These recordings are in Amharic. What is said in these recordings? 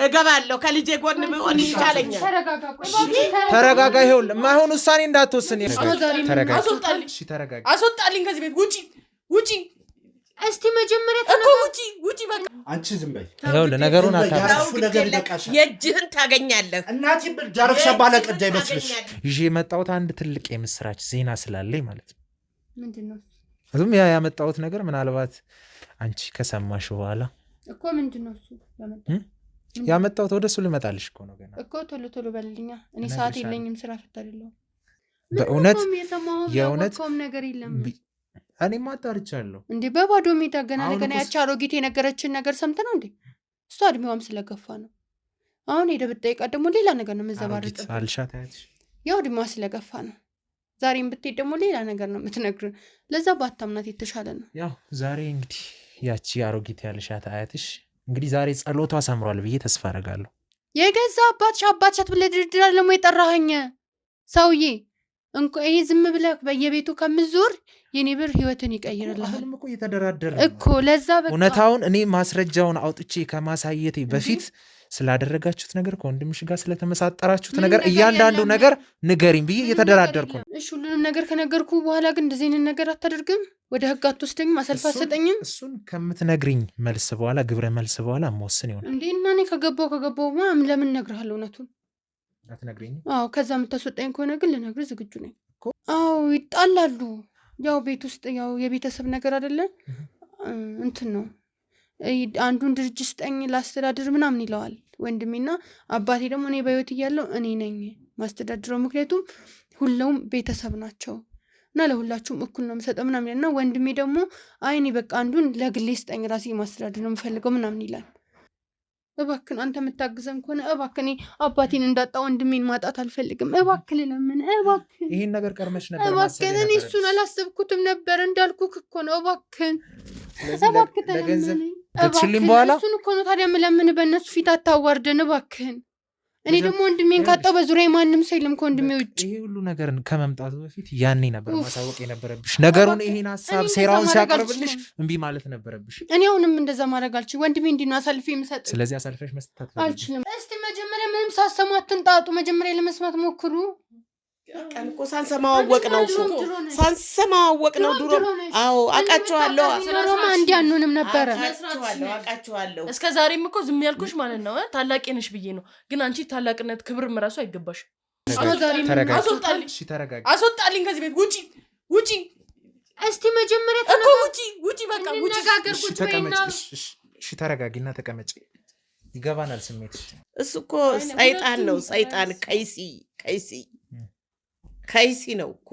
እገባለሁ ከልጄ ጎን ቢሆን ይሻለኛል። ተረጋጋ። ይኸውልህ ማይሆን ውሳኔ እንዳትወስን። ተረጋጋ። አስወጣልኝ ከዚህ ቤት ውጪ። እስቲ መጀመሪያ እኮ ውጪ በቃ አንቺ ዝም በይ። ይኸውልህ ነገሩን አታውሱ ነገር ይበቃሻል። የእጅህን ታገኛለህ። እናቴ ዳርክሻ ባለቀዳ ይመስልሽ? ይዤ የመጣሁት አንድ ትልቅ የምስራች ዜና ስላለኝ ማለት ነው። ምንድነው? እሱም ያመጣሁት ነገር ምናልባት አንቺ ከሰማሽ በኋላ እኮ ምንድነው እሱ ያመጣሁት ወደ እሱ ልመጣልሽ እኮ ነው። ገና እኮ ቶሎ በልልኛ። እኔ ሰዓት የለኝም፣ ስራ ፈታለሁ። በእውነት የእውነት ነገር የለም። እኔማ አጣርቻለሁ እንዴ በባዶ ሜዳ ገና ያቺ አሮጊት የነገረችን ነገር ሰምተህ ነው እንዴ? እሷ እድሜዋም ስለገፋ ነው። አሁን ሄደህ ብትጠይቃት ደግሞ ሌላ ነገር ነው የምትዘባርቀው። አልሻት አያትሽ ያው እድሜዋ ስለገፋ ነው። ዛሬም ብትሄድ ደግሞ ሌላ ነገር ነው የምትነግርህ። ለዛ ባታምናት የተሻለ ነው። ያው ዛሬ እንግዲህ ያቺ አሮጊት ያልሻት አያትሽ እንግዲህ ዛሬ ጸሎቷ ሰምሯል ብዬ ተስፋ አደርጋለሁ። የገዛ አባትሽ ብለህ ድርድር አለሞ የጠራኸኝ ሰውዬ ይሄ ዝም ብለህ በየቤቱ ከምትዞር የኔ ብር ህይወትን ይቀይርልሃል። አሁንም እኮ እየተደራደረ እኮ ለዛ በቃ እውነታውን እኔ ማስረጃውን አውጥቼ ከማሳየቴ በፊት ስላደረጋችሁት ነገር ከወንድምሽ ጋር ስለተመሳጠራችሁት ነገር እያንዳንዱ ነገር ንገሪኝ ብዬ እየተደራደርኩ ነው። እሺ ሁሉንም ነገር ከነገርኩ በኋላ ግን እንደዚህ አይነት ነገር አታደርግም? ወደ ህግ አትወስደኝም? አሰልፍ አትሰጠኝም? እሱን ከምትነግሪኝ መልስ በኋላ ግብረ መልስ በኋላ መወስን ይሆናል። እንዴ እና እኔ ከገባው ለምን እነግርሃለሁ እውነቱን? አትነግሪኝም? አዎ ከዛ የምታስወጣኝ ከሆነ ግን ልነግርህ ዝግጁ ነኝ። አዎ ይጣላሉ። ያው ቤት ውስጥ ያው የቤተሰብ ነገር አይደለ እንትን ነው። አንዱን ድርጅት ስጠኝ ላስተዳድር ምናምን ይለዋል ወንድሜና አባቴ ደግሞ እኔ በህይወት እያለሁ እኔ ነኝ ማስተዳድረው፣ ምክንያቱም ሁሉም ቤተሰብ ናቸው እና ለሁላችሁም እኩል ነው የምሰጠው ምናምን እና ወንድሜ ደግሞ አይ እኔ በቃ አንዱን ለግሌ ስጠኝ ራሴ ማስተዳድር ነው የምፈልገው ምናምን ይላል። እባክን አንተ የምታግዘን ከሆነ እባክን አባቴን እንዳጣ ወንድሜን ማጣት አልፈልግም። እባክን ለምን እባክን ይሄን ነገር ቀርመሽ ነበር እባክን እኔ እሱን አላሰብኩትም ነበር እንዳልኩህ እኮ ነው። እባክን ለገንዘብ ከትሽልኝ በኋላ እሱን እኮ ነው ታዲያ የምለምን በእነሱ ፊት አታዋርደን እባክን። እኔ ደግሞ ወንድሜን ካጣው በዙሪያ ማንም ሰው የለም ከወንድሜ ውጭ። ይሄ ሁሉ ነገር ከመምጣቱ በፊት ያኔ ነበር ማሳወቅ የነበረብሽ ነገሩን። ይሄን ሀሳብ ሴራውን ሲያቀርብልሽ እምቢ ማለት ነበረብሽ። እኔ አሁንም እንደዛ ማድረግ አልችልም። ወንድሜ እንዲህ ነው አሳልፌ የምሰጥ። ስለዚህ አሳልፈሽ መስጠት አልችልም። እስቲ መጀመሪያ ምንም ሳሰሙ አትንጣጡ። መጀመሪያ ለመስማት ሞክሩ። ቀን እኮ ሳንሰማዋወቅ ነው ድሮ። አዎ አውቃቸዋለሁ። ሮማ እንዲያኑንም ነበረ አውቃቸዋለሁ። እስከ ዛሬም እኮ ዝም ያልኩሽ ማለት ነው ታላቅ ነሽ ብዬ ነው። ግን አንቺ ታላቅነት ክብርም ራሱ አይገባሽ። አስወጣልኝ ከዚህ ቤት ውጪ። እስቲ መጀመሪያ እኮ ውጪ በቃ ነጋገር ቁጭ በይና እሺ ተረጋጊና ተቀመጪ። ይገባናል ስሜትሽ። እሱ እኮ ሰይጣን ነው። ሰይጣን ከይሲ ነው እኮ።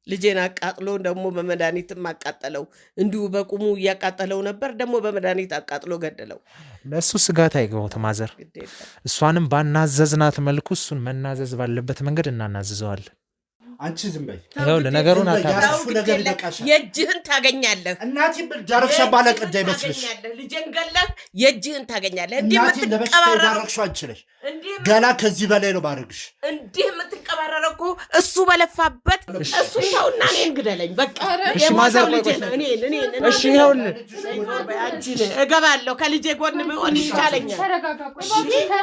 ልጄን አቃጥሎ ደግሞ በመድኃኒትም አቃጠለው። እንዲሁ በቁሙ እያቃጠለው ነበር፣ ደግሞ በመድኃኒት አቃጥሎ ገደለው። ለእሱ ስጋት አይገባውት ማዘር። እሷንም ባናዘዝናት መልኩ እሱን መናዘዝ ባለበት መንገድ እናናዝዘዋለን። አንቺ ዝም በይ። ይኸውልህ ነገሩን አታውሱ ነገር ይበቃሻል። የእጅህን ታገኛለህ። እናቴ ዳርክሻ ባለቀዳ ይመስልሽ? ልጄን ገለህ የእጅህን ታገኛለህ። እናቴ ለበሽታ የዳረክሽው አንቺ ነሽ። ገና ከዚህ በላይ ነው ባረግሽ። እንዲህ የምትቀባረረው እኮ እሱ በለፋበት። እሱ ተውና እኔን ግደለኝ በቃ። እሺ ማዘር ቆይ እሺ ይኸውልህ እገባለሁ ከልጄ ጎን ቢሆን ይሻለኛል።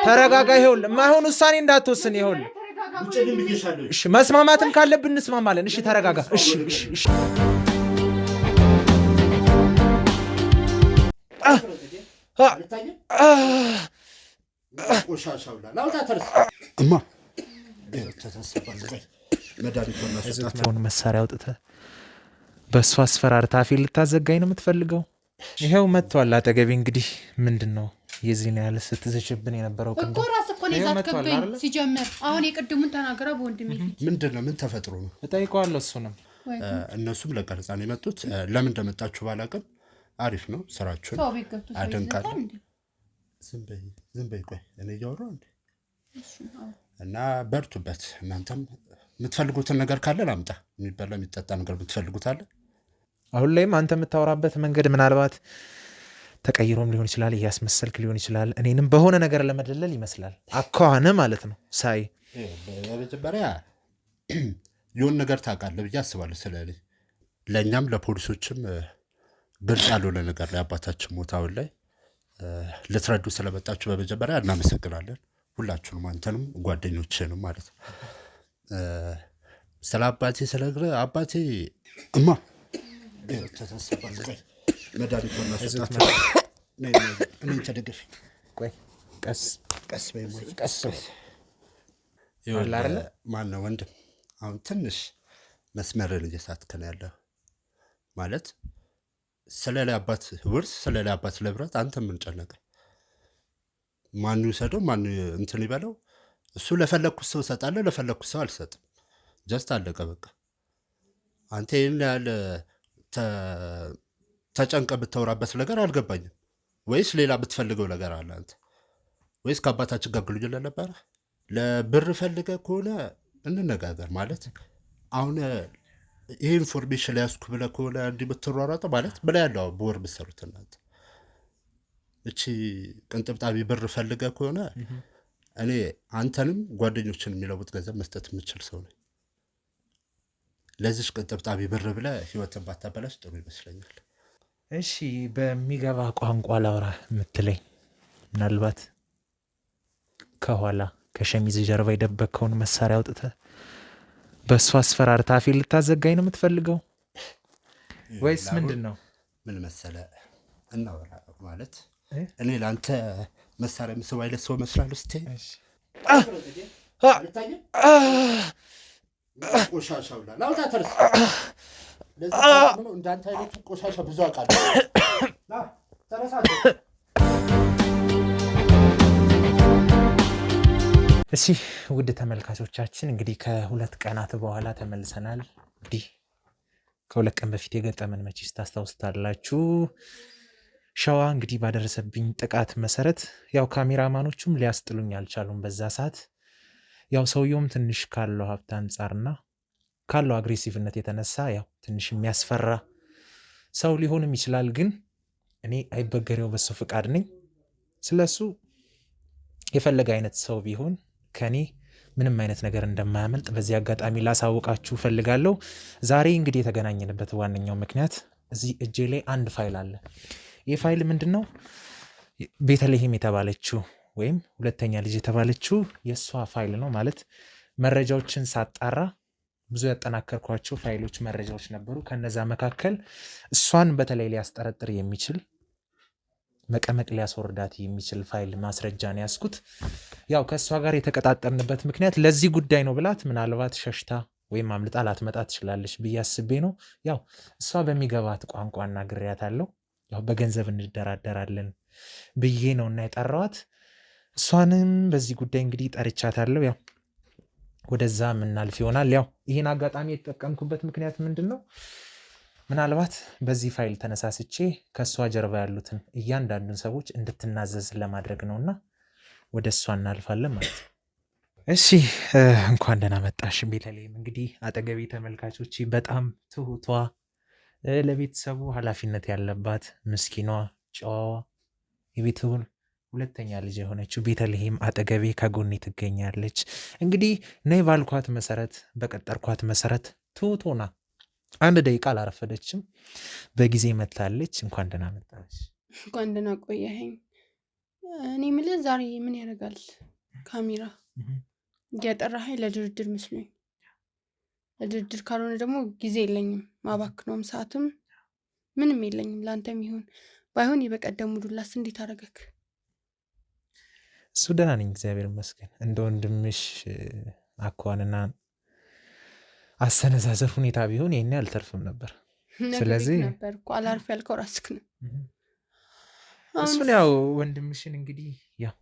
ተረጋጋ። ይኸውልህ ማይሆን ውሳኔ እንዳትወስን። ይኸውልህ እሺ መስማማትም ካለብን እንስማማለን። እሺ ተረጋጋ። እሺ መሳሪያ አውጥተህ በእሱ አስፈራርታ አፌን ልታዘጋኝ ነው የምትፈልገው? ይኸው መጥቷል አጠገቤ። እንግዲህ ምንድን ነው የዚህን ያህል ስትዘችብን የነበረው? እኮ ራስ እኮ ነው ይዛትከብኝ ሲጀመር። አሁን የቅድሙን ተናገረው በወንድሜ ምንድን ነው? ምን ተፈጥሮ ነው? እጠይቀዋለሁ እሱንም። እነሱም ለቀረጻ ነው የመጡት። ለምን እንደመጣችሁ ባላቅም አሪፍ ነው ስራችሁን አደንቃለሁ። ዝም በይ ቆይ እኔ እያወራሁ እንዴ። እና በርቱበት። እናንተም የምትፈልጉትን ነገር ካለ ላምጣ። የሚበላ የሚጠጣ ነገር የምትፈልጉት አለ? አሁን ላይም አንተ የምታወራበት መንገድ ምናልባት ተቀይሮም ሊሆን ይችላል፣ እያስመሰልክ ሊሆን ይችላል። እኔንም በሆነ ነገር ለመደለል ይመስላል አኳኋን ማለት ነው። ሳይ በመጀመሪያ የሆነ ነገር ታውቃለህ ብዬ አስባለሁ። ስለዚህ ለእኛም ለፖሊሶችም ግልጽ ያልሆነ ነገር ላይ አባታችን ሞታውን ላይ ልትረዱ ስለመጣችሁ በመጀመሪያ እናመሰግናለን። ሁላችሁንም አንተንም ጓደኞችንም ማለት ነው። ስለ አባቴ ስለግረ አባቴ እማ ተሳሰባል መድኃኒት ማስወጣት እኔ ተደግፌ ቆይ ቀስ ቀስ ማን ነው ወንድም አሁን ትንሽ መስመርን እየሳትክ ነው ያለው ማለት ስለሌላ አባት ውርስ ስለሌላ አባት ንብረት አንተ ምን ጨነቀ? ማን ይውሰደው ማን እንትን ይበለው? እሱ ለፈለኩት ሰው እሰጣለሁ፣ ለፈለኩት ሰው አልሰጥም። ጀስት አለቀ በቃ። አንተ ይሄን ያህል ተጨንቀ ብታወራበት ነገር አልገባኝም። ወይስ ሌላ ብትፈልገው ነገር አለ አንተ? ወይስ ከአባታችን ጋር ግንኙነት ነበረ? ለብር ፈልገ ከሆነ እንነጋገር ማለት አሁን ይሄ ኢንፎርሜሽን ሊያስኩ ብለህ ከሆነ እንዲህ ብትሯሯጠው ማለት ብላ ያለው በወር ብትሰሩት እናንተ እቺ ቅንጥብጣቢ ብር ፈልገ ከሆነ እኔ አንተንም ጓደኞችን የሚለውጥ ገንዘብ መስጠት የምችል ሰው ነኝ። ለዚህ ቅንጥብጣቢ ብር ብለህ ህይወትን ባታበላሽ ጥሩ ይመስለኛል። እሺ በሚገባ ቋንቋ ላውራ የምትለኝ ምናልባት ከኋላ ከሸሚዝ ጀርባ የደበከውን መሳሪያ አውጥተህ በእሱ አስፈራርታ አፌን ልታዘጋኝ ነው የምትፈልገው ወይስ ምንድን ነው? ምን መሰለ እናወራ ማለት እኔ ለአንተ መሳሪያ ምስብ አይነት ሰው መስላለሁ። እስቲ ቆሻሻ ብላ ላውጣ ተርስ እንዳንተ አይነቱ ቆሻሻ ብዙ አውቃለሁ። እሺ ውድ ተመልካቾቻችን እንግዲህ ከ2 ቀናት በኋላ ተመልሰናል። እንግዲህ ከ2 ቀን በፊት የገጠመን መቼስ ታስታውስታላችሁ። ሸዋ እንግዲህ ባደረሰብኝ ጥቃት መሰረት ያው ካሜራማኖቹም ሊያስጥሉኝ አልቻሉም። በዛ ሰዓት ያው ሰውየውም ትንሽ ካለው ሀብት አንጻርና ካለው አግሬሲቭነት የተነሳ ያው ትንሽ የሚያስፈራ ሰው ሊሆንም ይችላል። ግን እኔ አይበገሬው በሱ ፍቃድ ነኝ። ስለሱ የፈለገ አይነት ሰው ቢሆን ከኔ ምንም አይነት ነገር እንደማያመልጥ በዚህ አጋጣሚ ላሳውቃችሁ ፈልጋለሁ። ዛሬ እንግዲህ የተገናኘንበት ዋነኛው ምክንያት እዚህ እጄ ላይ አንድ ፋይል አለ። ይህ ፋይል ምንድን ነው? ቤተልሔም የተባለችው ወይም ሁለተኛ ልጅ የተባለችው የእሷ ፋይል ነው። ማለት መረጃዎችን ሳጣራ ብዙ ያጠናከርኳቸው ፋይሎች መረጃዎች ነበሩ። ከነዛ መካከል እሷን በተለይ ሊያስጠረጥር የሚችል መቀመቅ ሊያስወርዳት የሚችል ፋይል ማስረጃ ነው ያስኩት። ያው ከእሷ ጋር የተቀጣጠርንበት ምክንያት ለዚህ ጉዳይ ነው ብላት ምናልባት ሸሽታ ወይም አምልጣ ላትመጣ ትችላለች ብዬ አስቤ ነው። ያው እሷ በሚገባት ቋንቋ እናግሬያታለሁ። ያው በገንዘብ እንደራደራለን ብዬ ነው እና የጠራዋት። እሷንም በዚህ ጉዳይ እንግዲህ ጠርቻታለሁ። ያው ወደዛ የምናልፍ ይሆናል። ያው ይህን አጋጣሚ የተጠቀምኩበት ምክንያት ምንድን ነው? ምናልባት በዚህ ፋይል ተነሳስቼ ከእሷ ጀርባ ያሉትን እያንዳንዱን ሰዎች እንድትናዘዝ ለማድረግ ነውና ወደ እሷ እናልፋለን ማለት ነው። እሺ እንኳን ደህና መጣሽ ቤተልሔም። እንግዲህ አጠገቤ ተመልካቾች በጣም ትሁቷ፣ ለቤተሰቡ ኃላፊነት ያለባት ምስኪኗ፣ ጨዋዋ የቤተሰቡን ሁለተኛ ልጅ የሆነችው ቤተልሔም አጠገቤ ከጎኔ ትገኛለች። እንግዲህ ነይ ባልኳት መሰረት በቀጠርኳት መሰረት ትሁቶና 1 ደቂቃ አላረፈደችም፣ በጊዜ መታለች። እንኳን ደህና መጣች። እንኳን ደህና ቆየኸኝ። እኔ የምልህ ዛሬ ምን ያደርጋል ካሜራ እያጠራኸኝ? ለድርድር መስሎኝ። ለድርድር ካልሆነ ደግሞ ጊዜ የለኝም፣ ማባክነውም ሰዓትም ምንም የለኝም። ለአንተም ይሁን ባይሆን የበቀደሙ ዱላስ እንዴት አደረገክ? እሱ ደህና ነኝ እግዚአብሔር ይመስገን። እንደ ወንድምሽ አኳንና አሰነዛዘር ሁኔታ ቢሆን ይሄኔ አልተርፍም ነበር። ስለዚህ ነበር እኮ አላርፍ ያልከው ራስክ ነው። እሱን ያው ወንድምሽን እንግዲህ ያው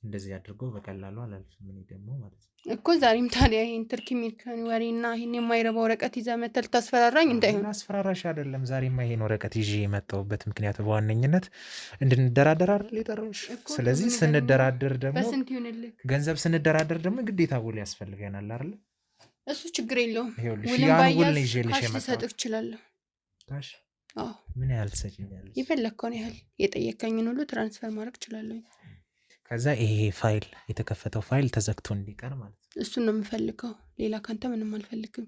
እንደዚህ አድርገው በቀላሉ አላልፍም እኔ ደግሞ ማለት ነው እኮ። ዛሬም ታዲያ ይሄን ትርኪ ሚልከን ወሬና ይሄን የማይረባ ወረቀት ይዘህ መተህ ልታስፈራራኝ እንዳይሆን። አስፈራራሽ አይደለም። ዛሬማ ይሄን ወረቀት ይዤ የመጣሁበት ምክንያት በዋነኝነት እንድንደራደር አይደል የጠራሁሽ። ስለዚህ ስንደራደር ደግሞ በስንት ይሁንልህ? ገንዘብ ስንደራደር ደግሞ ግዴታ ውል ያስፈልገናል አይደል? እሱ ችግር የለውም። ውልን ባያዝ ካሽ ልሰጥህ እችላለሁ። ካሽ? አዎ። ምን ያህል ትሰጪኛለሽ? የፈለግከውን ያህል የጠየቀኝን ሁሉ ትራንስፈር ማድረግ እችላለሁ። ከዛ ይሄ ፋይል የተከፈተው ፋይል ተዘግቶ እንዲቀር ማለት ነው። እሱን ነው የምፈልገው። ሌላ ካንተ ምንም አልፈልግም።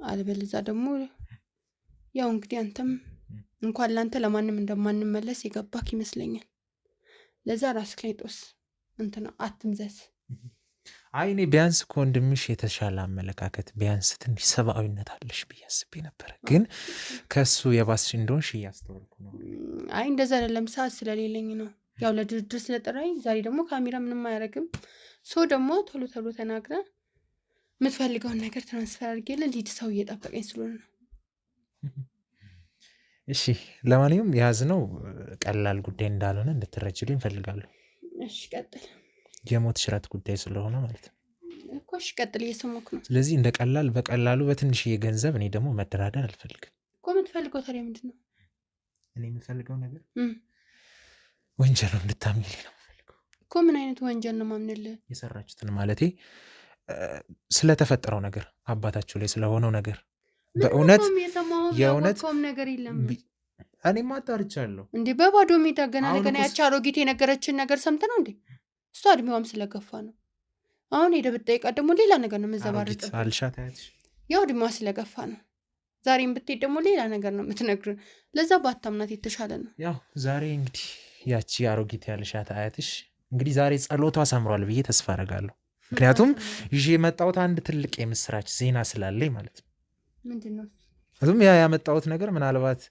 አለበለዚያ ደግሞ ያው እንግዲህ አንተም እንኳን ላንተ ለማንም እንደማንመለስ የገባክ ይመስለኛል። ለዛ ራስክ ላይ ጦስ እንትና አትምዘዝ። አይ እኔ ቢያንስ ከወንድምሽ የተሻለ አመለካከት ቢያንስ ትንሽ ሰብአዊነት አለሽ ብዬ አስቤ ነበረ፣ ግን ከሱ የባስሽ እንደሆንሽ እያስተዋልኩ ነው። አይ እንደዛ አይደለም፣ ሰዓት ስለሌለኝ ነው። ያው ለድርድር ስለጠራኝ ዛሬ ደግሞ ካሜራ ምንም አያደርግም። ሶ ደግሞ ቶሎ ቶሎ ተናግረ የምትፈልገውን ነገር ትራንስፈር አድርጌልህ ሊድ ሰው እየጠበቀኝ ስለሆነ ነው። እሺ ለማንኛውም የያዝነው ቀላል ጉዳይ እንዳልሆነ እንድትረጅልኝ እፈልጋለሁ። እሺ ቀጥል። የሞት ሽረት ጉዳይ ስለሆነ ማለት ነው እኮ። እሺ ቀጥል፣ እየሰማሁህ ነው። ስለዚህ እንደ ቀላል በቀላሉ በትንሽዬ ገንዘብ እኔ ደግሞ መደራደር አልፈልግም እኮ። የምትፈልገው ታዲያ ምንድን ነው? እኔ የምፈልገው ነገር ወንጀል እንድታምኚልኝ ነው የምፈልገው እኮ። ምን አይነት ወንጀል ነው ማምንልህ? የሰራችሁትን ማለቴ ስለተፈጠረው ነገር አባታችሁ ላይ ስለሆነው ነገር በእውነት የእውነት ነገር የለም። እኔማ አጣርቻለሁ እንዴ በባዶ ሜዳ ገና ለገና ያቺ አሮጊት የነገረችን ነገር ሰምተህ ነው እንዴ? እሷ እድሜዋም ስለገፋ ነው። አሁን ሄደህ ብትጠይቃት ደግሞ ሌላ ነገር ነው የምትዘባርቅ። አልሻት አያትሽ ያው እድሜዋ ስለገፋ ነው። ዛሬም ብትሄድ ደግሞ ሌላ ነገር ነው የምትነግርህ። ለዛ ባታምናት የተሻለ ነው። ያው ዛሬ እንግዲህ ያቺ አሮጊት ያልሻት አያትሽ እንግዲህ ዛሬ ጸሎቷ ሰምሯል ብዬ ተስፋ አደርጋለሁ። ምክንያቱም ይዤ የመጣሁት አንድ ትልቅ የምስራች ዜና ስላለኝ ማለት ነው። ምንድን ነው እሱም? ያ ያመጣሁት ነገር ምናልባት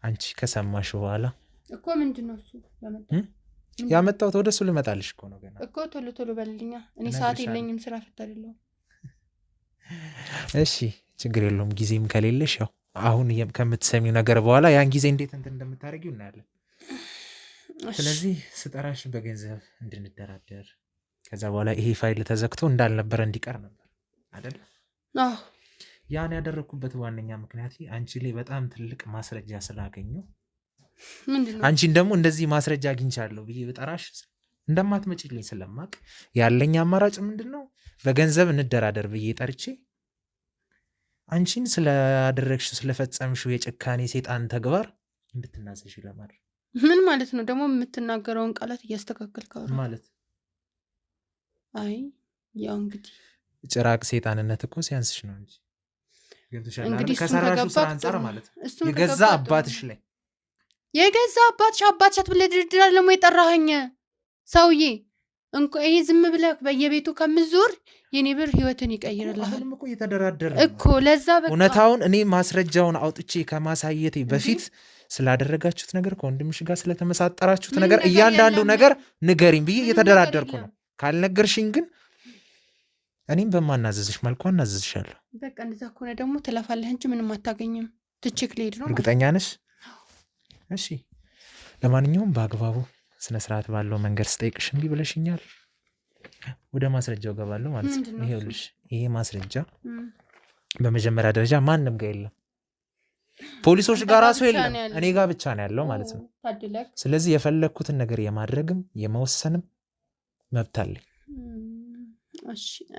አንቺ ከሰማሽ በኋላ እኮ። ምንድን ነው እሱ ያመጣሁት? ወደ እሱ ልመጣልሽ እኮ ነው ገና እኮ። ቶሎ ቶሎ በልልኛ፣ እኔ ሰዓት የለኝም፣ ስራ ፈታ አይደለሁም። እሺ ችግር የለውም። ጊዜም ከሌለሽ ያው አሁን ከምትሰሚው ነገር በኋላ ያን ጊዜ እንዴት እንትን እንደምታደርጊው እናያለን። ስለዚህ ስጠራሽ በገንዘብ እንድንደራደር ከዛ በኋላ ይሄ ፋይል ተዘግቶ እንዳልነበረ እንዲቀር ነበር አይደል? አዎ። ያን ያደረኩበት ዋነኛ ምክንያት አንቺ ላይ በጣም ትልቅ ማስረጃ ስላገኘው፣ ምንድነው? አንቺን ደግሞ እንደዚህ ማስረጃ አግኝቻለሁ ብዬ በጠራሽ እንደማትመጪልኝ ስለማቅ ያለኝ አማራጭ ምንድነው? በገንዘብ እንደራደር ብዬ ጠርቼ አንቺን ስላደረግሽ ስለፈጸምሽው የጭካኔ ሴጣን ተግባር እንድትናዘሽ ለማድረግ። ምን ማለት ነው ደግሞ? የምትናገረውን ቃላት እያስተካከልክ ማለት? አይ ያው እንግዲህ ጭራቅ ሴጣንነት እኮ ሲያንስሽ ነው እንጂ እንግዲህ ከሰራሽው ስራ አንጻር ማለት ነው። የገዛ አባትሽ ላይ የገዛ አባትሽ አትብለህ ድርድር ደግሞ የጠራኸኝ ሰውዬ ይሄ ዝም ብለህ በየቤቱ ከምዞር የኔ ብር ህይወትን ይቀይርልሃል። አሁንም እኮ እየተደራደር እኮ ለዛ በቃ እውነታውን እኔ ማስረጃውን አውጥቼ ከማሳየቴ በፊት ስላደረጋችሁት ነገር ከወንድምሽ ጋር ስለተመሳጠራችሁት ነገር እያንዳንዱ ነገር ንገሪኝ ብዬ እየተደራደርኩ ነው። ካልነገርሽኝ ግን እኔም በማናዘዝሽ መልኩ እናዘዝሻለሁ። በቃ እንደዛ ከሆነ ደግሞ ትለፋለህ እንጂ ምንም አታገኝም። ትችክ ልሄድ ነው። እርግጠኛ ነሽ? እሺ ለማንኛውም በአግባቡ ስነ ስርዓት ባለው መንገድ ስጠይቅሽ እምቢ ብለሽኛል። ወደ ማስረጃው ገባለሁ ማለት ነው። ይሄውልሽ ይሄ ማስረጃ በመጀመሪያ ደረጃ ማንም ጋር የለም፣ ፖሊሶች ጋር ራሱ የለም፣ እኔ ጋር ብቻ ነው ያለው ማለት ነው። ስለዚህ የፈለግኩትን ነገር የማድረግም የመወሰንም መብት አለኝ።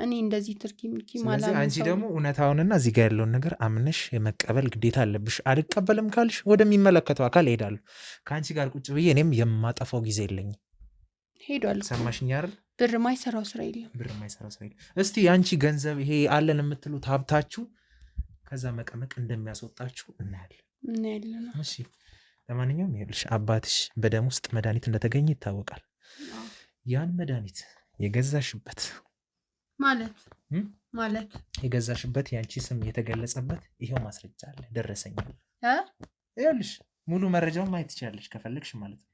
እኔ እንደዚህ ትርኪ ምኪ ማለት ስለዚህ አንቺ ደግሞ እውነታውንና እዚህ ጋር ያለውን ነገር አምነሽ የመቀበል ግዴታ አለብሽ። አልቀበልም ካልሽ ወደሚመለከተው አካል እሄዳለሁ። ከአንቺ ጋር ቁጭ ብዬ እኔም የማጠፋው ጊዜ የለኝም። ሄዷል። ሰማሽኝ አይደል? ብር ማይሰራው ስራ የለም። ብር ማይሰራው ስራ የለም። እስቲ አንቺ ገንዘብ ይሄ አለን የምትሉት ሀብታችሁ ከዛ መቀመቅ እንደሚያስወጣችሁ እናያለን። እሺ ለማንኛውም ይኸውልሽ አባትሽ በደም ውስጥ መድኃኒት እንደተገኘ ይታወቃል። ያን መድኃኒት የገዛሽበት ማለት የገዛሽበት ያንቺ ስም የተገለጸበት ይሄው ማስረጃ አለ፣ ደረሰኛል። ይኸውልሽ ሙሉ መረጃውን ማየት ትችላለሽ ከፈለግሽ ማለት ነው።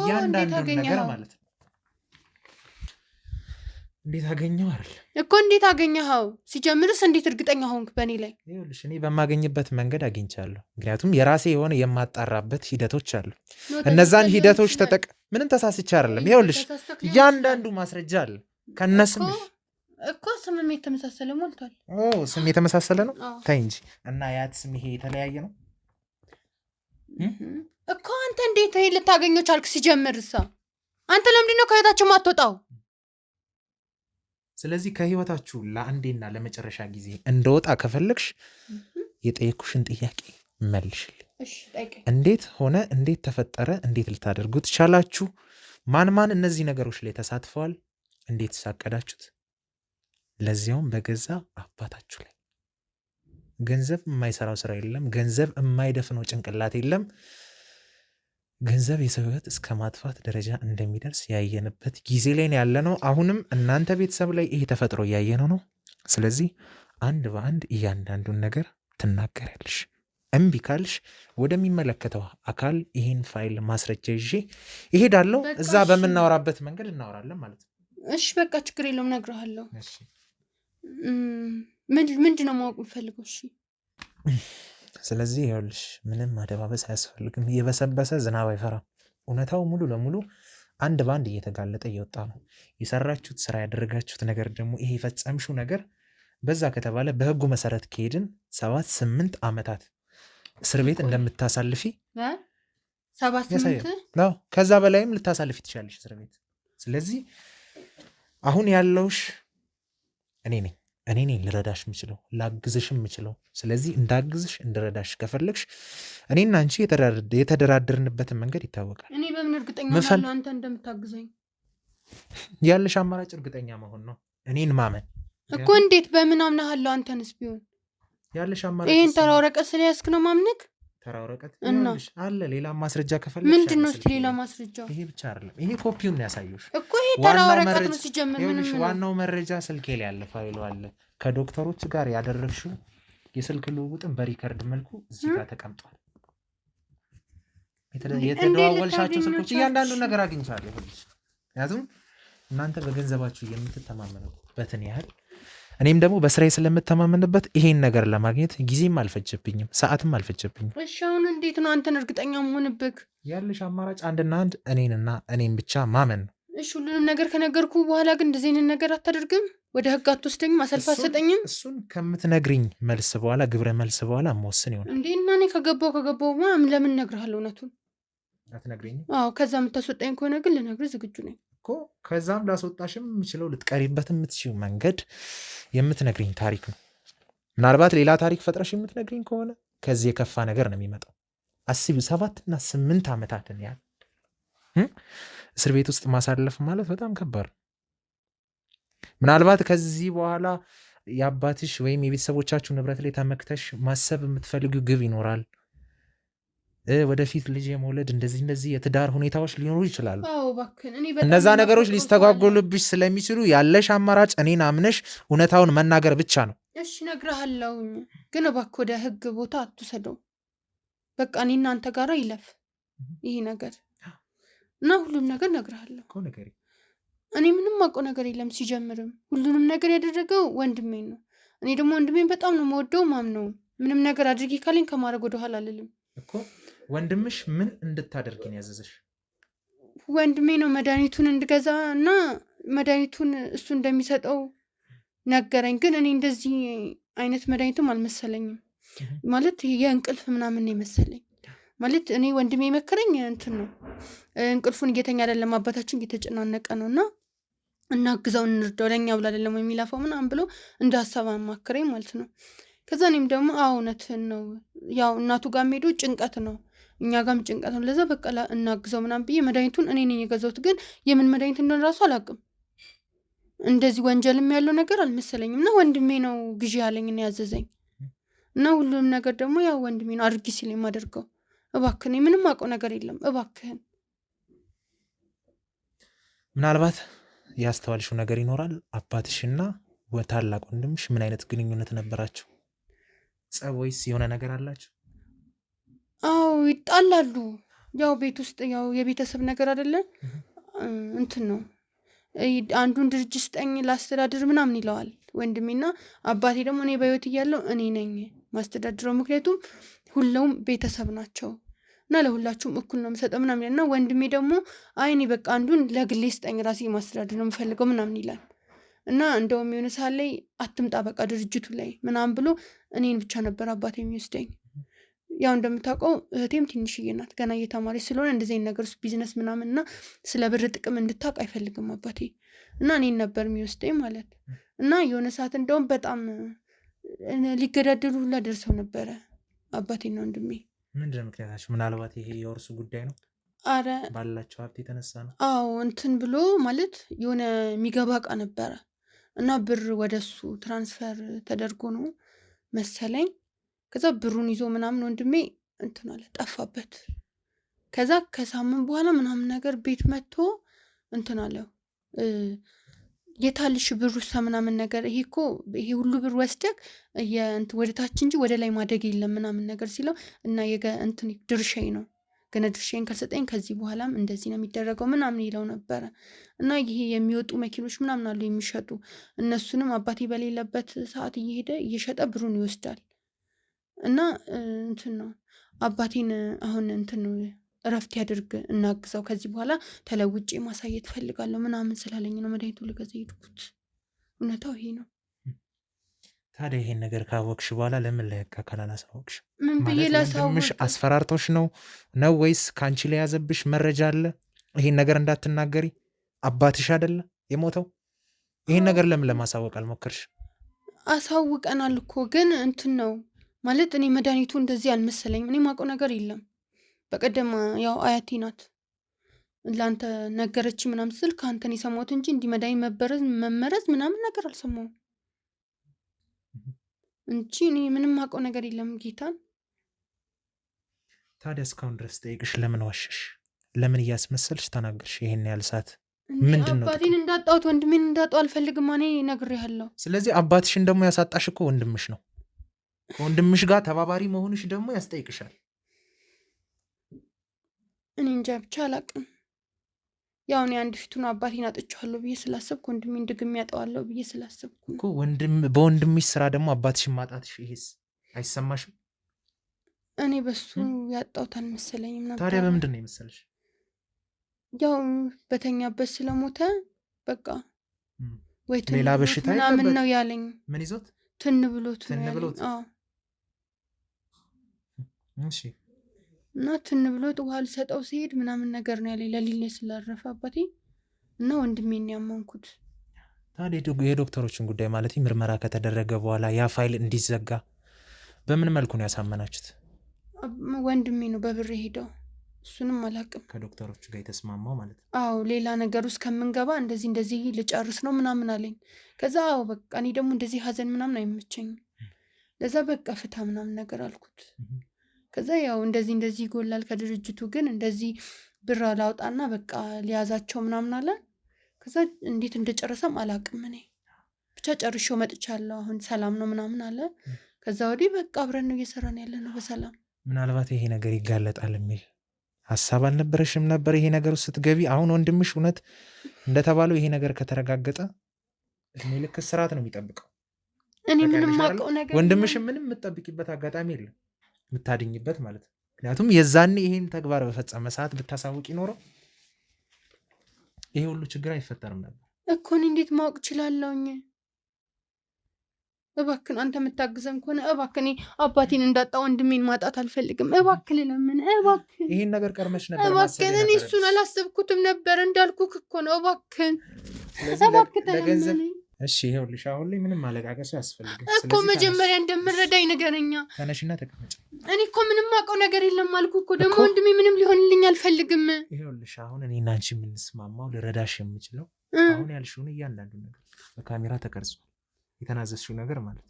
እያንዳንዱ ነገር ማለት ነው። እንዴት አገኘው አይደል እኮ። እንዴት አገኘኸው? ሲጀምርስ እንዴት እርግጠኛ ሆንክ በእኔ ላይ? ይኸውልሽ እኔ በማገኝበት መንገድ አግኝቻለሁ። ምክንያቱም የራሴ የሆነ የማጣራበት ሂደቶች አሉ። እነዛን ሂደቶች ምንም ተሳስቼ አይደለም። ይኸውልሽ እያንዳንዱ ማስረጃ አለ ከነስምሽ እኮ። ስምም የተመሳሰለ ሞልቷል። ስም የተመሳሰለ ነው። ተይ እንጂ እና ያት ስም ይሄ የተለያየ ነው እኮ። አንተ እንዴት ይሄ ልታገኘው ቻልክ? ሲጀምርሳ አንተ ለምንድን ነው ከህይወታቸው ማትወጣው? ስለዚህ ከህይወታችሁ ለአንዴና ለመጨረሻ ጊዜ እንደወጣ ከፈለግሽ የጠየኩሽን ጥያቄ መልሽልኝ። እንዴት ሆነ? እንዴት ተፈጠረ? እንዴት ልታደርጉት ቻላችሁ? ማን እነዚህ ነገሮች ላይ ተሳትፈዋል? እንዴት ሳቀዳችሁት? ለዚያውም በገዛ አባታችሁ ላይ ገንዘብ የማይሰራው ስራ የለም። ገንዘብ የማይደፍነው ጭንቅላት የለም። ገንዘብ የሰው ህይወት እስከ ማጥፋት ደረጃ እንደሚደርስ ያየንበት ጊዜ ላይ ያለ ነው። አሁንም እናንተ ቤተሰብ ላይ ይሄ ተፈጥሮ እያየነው ነው። ስለዚህ አንድ በአንድ እያንዳንዱን ነገር ትናገሪያለሽ። እምቢ ካልሽ ወደሚመለከተው አካል ይህን ፋይል ማስረጃ ይዤ ይሄዳለሁ። እዛ በምናወራበት መንገድ እናወራለን ማለት ነው። እሺ በቃ ችግር የለውም እነግርሃለሁ። ምንድን ነው ማወቅ የምፈልገው? እሺ ስለዚህ ይኸውልሽ ምንም ማደባበስ አያስፈልግም። የበሰበሰ ዝናብ አይፈራም። እውነታው ሙሉ ለሙሉ አንድ በአንድ እየተጋለጠ እየወጣ ነው። የሰራችሁት ስራ ያደረጋችሁት ነገር ደግሞ ይሄ የፈጸምሽው ነገር በዛ ከተባለ በህጉ መሰረት ከሄድን 7-8 ዓመታት እስር ቤት እንደምታሳልፊ 7-8 ከዛ በላይም ልታሳልፊ ትችላለሽ እስር ቤት። ስለዚህ አሁን ያለውሽ እኔ ነኝ ልረዳሽ የምችለው ላግዝሽ የምችለው። ስለዚህ እንዳግዝሽ እንድረዳሽ ከፈለግሽ እኔና አንቺ የተደራደርንበትን መንገድ ይታወቃል። እኔ በምን እርግጠኛ ነኝ አንተ እንደምታግዘኝ? ያለሽ አማራጭ እርግጠኛ መሆን ነው፣ እኔን ማመን እኮ። እንዴት በምን አምናሃለሁ? አንተንስ ቢሆን ያለሽ አማራጭ ይሄን ተራ ወረቀት ስለያዝክ ነው ማምንክ? ተራ ወረቀት እና አለ ሌላ ማስረጃ ከፈለግሽ ምንድን ነው እስቲ ሌላ ማስረጃ? ይሄ ብቻ አይደለም፣ ይሄ ኮፒውን ነው ያሳየሁሽ እኮ። ይሄ ተራ ወረቀት ነው ሲጀምር። ምንም ዋናው መረጃ ስልኬ ላይ ያለ ፋይሉ አለ። ከዶክተሮች ጋር ያደረግሽው የስልክ ልውውጥን በሪከርድ መልኩ እዚህ ጋር ተቀምጧል። የተደዋወልሻቸው ስልኮች እያንዳንዱ ነገር አግኝቻለሁ። ምክንያቱም እናንተ በገንዘባችሁ የምትተማመኑበትን ያህል እኔም ደግሞ በስራዬ ስለምተማመንበት ይሄን ነገር ለማግኘት ጊዜም አልፈጀብኝም፣ ሰዓትም አልፈጀብኝም። እሺ አሁን እንዴት ነው አንተን እርግጠኛ መሆንብህ? ያለሽ አማራጭ አንድና አንድ እኔን ብቻ ማመን ነው። እሺ ሁሉንም ነገር ከነገርኩ በኋላ ግን እንደዚህ አይነት ነገር አታደርግም? ወደ ህግ አትወስደኝም? አሰልፍ አትሰጠኝም? እሱን ከምትነግሪኝ መልስ በኋላ ግብረ መልስ በኋላ መወስን ይሆናል። እንዴ እና እኔ ከገባው ለምን እነግርሃለሁ? እውነቱን አትነግሪኝም? አዎ ከዛ የምታስወጣኝ ከሆነ ግን ልነግርህ ዝግጁ ነኝ እኮ። ከዛም ላስወጣሽም የምችለው ልትቀሪበት የምትችይው መንገድ የምትነግሪኝ ታሪክ ነው። ምናልባት ሌላ ታሪክ ፈጥረሽ የምትነግሪኝ ከሆነ ከዚህ የከፋ ነገር ነው የሚመጣው። አስቢው 7-8 ዓመታትን ያህል እስር ቤት ውስጥ ማሳለፍ ማለት በጣም ከባድ ነው። ምናልባት ከዚህ በኋላ የአባትሽ ወይም የቤተሰቦቻችሁ ንብረት ላይ ተመክተሽ ማሰብ የምትፈልጊው ግብ ይኖራል። ወደፊት ልጅ የመውለድ እንደዚህ የትዳር ሁኔታዎች ሊኖሩ ይችላሉ። እነዛ ነገሮች ሊስተጓጎሉብሽ ስለሚችሉ ያለሽ አማራጭ እኔን አምነሽ እውነታውን መናገር ብቻ ነው። እሺ እነግርሃለሁኝ፣ ግን እባክህ ወደ ህግ ቦታ አትውሰደው። በቃ እኔና አንተ ጋር ይለፍ ይሄ ነገር እና ሁሉም ነገር እነግርሃለሁ። እኔ ምንም አውቀው ነገር የለም። ሲጀምርም ሁሉንም ነገር ያደረገው ወንድሜን ነው። እኔ ደግሞ ወንድሜን በጣም ነው የምወደው ማምነው። ምንም ነገር አድርጊ ካለኝ ከማድረግ ወደኋላ አልልም እኮ። ወንድምሽ ምን እንድታደርጊን ያዘዘሽ? ወንድሜ ነው መድኃኒቱን እንድገዛ እና መድኃኒቱን እሱ እንደሚሰጠው ነገረኝ። ግን እኔ እንደዚህ አይነት መድኃኒትም አልመሰለኝም። ማለት የእንቅልፍ ምናምን ነው የመሰለኝ። ማለት እኔ ወንድሜ የመከረኝ እንትን ነው፣ እንቅልፉን እየተኛ አይደለም አባታችን እየተጨናነቀ ነው እና እናግዛው እንርዳው ለእኛ ብሎ አይደለም የሚላፈው ምናምን ብሎ እንደ ሀሳብ አማከረኝ ማለት ነው። ከዛ እኔም ደግሞ እውነትህን ነው፣ ያው እናቱ ጋር ሄዶ ጭንቀት ነው እኛ ጋርም ጭንቀት ነው፣ ለዛ በቃ እናግዘው ምናምን ብዬ መድኃኒቱን እኔ ነኝ የገዛሁት። ግን የምን መድኃኒት እንደሆነ ራሱ አላውቅም። እንደዚህ ወንጀልም ያለው ነገር አልመሰለኝም። እና ወንድሜ ነው ግዢ ያለኝ እና ያዘዘኝ እና ሁሉም ነገር ደግሞ ያው ወንድሜ ነው አድርጊ ሲል የማደርገው። እባክህን ምንም አውቀው ነገር የለም እባክህን። ምናልባት ያስተዋልሽው ነገር ይኖራል። አባትሽና ታላቅ ወንድምሽ ምን አይነት ግንኙነት ነበራቸው? ጸብ ወይስ የሆነ ነገር አላቸው? አዎ ይጣላሉ። ያው ቤት ውስጥ ያው የቤተሰብ ነገር አይደለ እንትን ነው። አንዱን ድርጅት ስጠኝ ላስተዳድር ምናምን ይለዋል ወንድሜና አባቴ ደግሞ እኔ በህይወት እያለሁ እኔ ነኝ ማስተዳድረው፣ ምክንያቱም ሁሉም ቤተሰብ ናቸው እና ለሁላችሁም እኩል ነው የምሰጠው ምናምን ይላል። እና ወንድሜ ደግሞ አይ እኔ በቃ አንዱን ለግሌ ስጠኝ ራሴ ማስተዳደር ነው የምፈልገው ምናምን ይላል። እና እንደውም የሆነ ሰዓት ላይ አትምጣ በቃ ድርጅቱ ላይ ምናምን ብሎ እኔን ብቻ ነበር አባቴ የሚወስደኝ። ያው እንደምታውቀው እህቴም ትንሽዬ ናት ገና እየተማረች ስለሆነ እንደዚህ አይነት ነገር ውስጥ ቢዝነስ ምናምን እና ስለ ብር ጥቅም እንድታውቅ አይፈልግም አባቴ እና እኔን ነበር የሚወስደኝ ማለት። እና የሆነ ሰዓት እንደውም በጣም ሊገዳደሉ ሁላ ደርሰው ነበረ አባቴና ወንድሜ። ምንድን ነው ምክንያታቸው? ምናልባት ይሄ የወርሱ ጉዳይ ነው? አረ ባላቸው ሀብት የተነሳ ነው። አዎ እንትን ብሎ ማለት የሆነ የሚገባ እቃ ነበረ እና ብር ወደሱ ትራንስፈር ተደርጎ ነው መሰለኝ ከዛ ብሩን ይዞ ምናምን ወንድሜ እንትን አለ ጠፋበት። ከዛ ከሳምንት በኋላ ምናምን ነገር ቤት መጥቶ እንትን አለው የታልሽ ብሩሳ ምናምን ነገር ይሄ ሁሉ ብር ወስደክ ወደ ታች እንጂ ወደ ላይ ማደግ የለም ምናምን ነገር ሲለው እና እንትን ድርሻዬ ነው ገና ድርሻዬን ካልሰጠኝ ከዚህ በኋላም እንደዚህ ነው የሚደረገው ምናምን ይለው ነበረ። እና ይሄ የሚወጡ መኪኖች ምናምን አሉ የሚሸጡ እነሱንም አባቴ በሌለበት ሰዓት እየሄደ እየሸጠ ብሩን ይወስዳል። እና እንትን ነው አባቴን አሁን እንትን ነው እረፍት ያድርግ እናግዛው ከዚህ በኋላ ተለውጬ ማሳየት ፈልጋለሁ ምናምን ስላለኝ ነው መድኃኒቱ ልገዛ ሄድኩት። እውነታው ይሄ ነው። ታዲያ ይሄን ነገር ካወቅሽ በኋላ ለምን ለህግ አካል አላሳወቅሽ? ምን ብዬ ወንድምሽ አስፈራርቶሽ ነው ወይስ ከአንቺ ላይ ያዘብሽ መረጃ አለ? ይሄን ነገር እንዳትናገሪ አባትሽ አይደለ የሞተው? ይሄን ነገር ለምን ለማሳወቅ አልሞከርሽ? አሳውቀናል እኮ ግን እንትን ነው ማለት እኔ መድኃኒቱ እንደዚህ አልመሰለኝም። እኔ ማውቀው ነገር የለም። በቀደም ያው አያቴ ናት ለአንተ ነገረች ምናምን ስል ከአንተን የሰማሁት እንጂ እንዲህ መድኃኒት መመረዝ ምናምን ነገር አልሰማሁም እንጂ እኔ ምንም ማውቀው ነገር የለም ጌታን። ታዲያ እስካሁን ድረስ ጠይቅሽ ለምን ዋሸሽ? ለምን እያስመሰልሽ ተናገርሽ? ይሄን ያህል ሰዓት ምንድን ነው? አባቴን እንዳጣሁት ወንድሜን እንዳጣው አልፈልግም እኔ ነግሬሃለሁ። ስለዚህ አባትሽን ደግሞ ያሳጣሽ እኮ ወንድምሽ ነው። ከወንድምሽ ጋር ተባባሪ መሆንሽ ደግሞ ያስጠይቅሻል። እኔ እንጃ ብቻ አላቅም። ያው እኔ አንድ ፊቱን አባቴን አጥቼዋለሁ ብዬ ስላሰብኩ ወንድሜን ድግሜ ያጠዋለሁ ብዬ ስላሰብኩ እኮ በወንድምሽ ስራ ደግሞ አባትሽን ማጣትሽ ይሄስ አይሰማሽም? እኔ በሱ ያጣሁት አልመሰለኝም ነበር። ታዲያ በምንድን ነው የመሰለሽ? ያው በተኛበት ስለሞተ በቃ ወይ ሌላ በሽታ ምናምን ነው ያለኝ። ምን ይዞት? ትን ብሎት ነው ያለኝ። አዎ እሺ። እና ትን ብሎት ውሃ ልሰጠው ሲሄድ ምናምን ነገር ነው ያለኝ። ለሊት ስላረፈ አባቴ እና ወንድሜን ያመንኩት። ታዲያ የዶክተሮችን ጉዳይ ማለት ምርመራ ከተደረገ በኋላ ያ ፋይል እንዲዘጋ በምን መልኩ ነው ያሳመናችሁት? ወንድሜ ነው በብር ሄደው እሱንም አላቅም። ከዶክተሮቹ ጋር የተስማማው ማለት ነው? አዎ ሌላ ነገር ውስጥ ከምንገባ እንደዚህ ልጨርስ ነው ምናምን አለኝ። ከዛ አዎ በቃ እኔ ደግሞ እንደዚህ ሀዘን ምናምን አይመቸኝም። ለዛ በቃ ፍታ ምናምን ነገር አልኩት። ከዛ ያው እንደዚህ ይጎላል ከድርጅቱ ግን እንደዚህ ብር አላውጣና በቃ ሊያዛቸው ምናምን አለ። ከዛ እንዴት እንደጨረሰም አላቅም። እኔ ብቻ ጨርሼው መጥቻለሁ አሁን ሰላም ነው ምናምን አለ። ከዛ ወዲህ በቃ አብረን ነው እየሰራን ያለ ነው በሰላም። ምናልባት ይሄ ነገር ይጋለጣል የሚል ሀሳብ አልነበረሽም ነበር ይሄ ነገር ውስጥ ስትገቢ? አሁን ወንድምሽ እውነት እንደተባለው ይሄ ነገር ከተረጋገጠ እድሜ ልክ እስራት ነው የሚጠብቀው። እኔ ምንም ማውቀው ነገር ወንድምሽም ምንም የምትጠብቂበት አጋጣሚ የለም የምታድኝበት ማለት ነው። ምክንያቱም የዛኔ ይሄን ተግባር በፈጸመ ሰዓት ብታሳውቂ ኖረው ይሄ ሁሉ ችግር አይፈጠርም ነበር እኮ። እኔ እንዴት ማወቅ እችላለሁኝ? እባክን አንተ የምታግዘን ከሆነ እባክን አባቴን እንዳጣ ወንድሜን ማጣት አልፈልግም። እባክን ለምን እባክን ይሄን ነገር ቀርመሽ ነበር? እባክን እኔ እሱን አላሰብኩትም ነበር እንዳልኩህ እኮ ነው። እባክን ለገንዘብ እሺ ይኸውልሽ አሁን ላይ ምንም ማለቃቀስ ያስፈልጋል እኮ። መጀመሪያ እንደምረዳኝ ነገረኛ። ተነሽና ተቀመጭ። እኔ እኮ ምንም አውቀው ነገር የለም አልኩህ እኮ። ደግሞ ወንድሜ ምንም ሊሆንልኝ አልፈልግም። ይኸውልሽ አሁን እኔና አንቺ የምንስማማው ልረዳሽ የምችለው አሁን ያልሽውን እያንዳንዱ ነገር በካሜራ ተቀርጿል። የተናዘዝሽው ነገር ማለት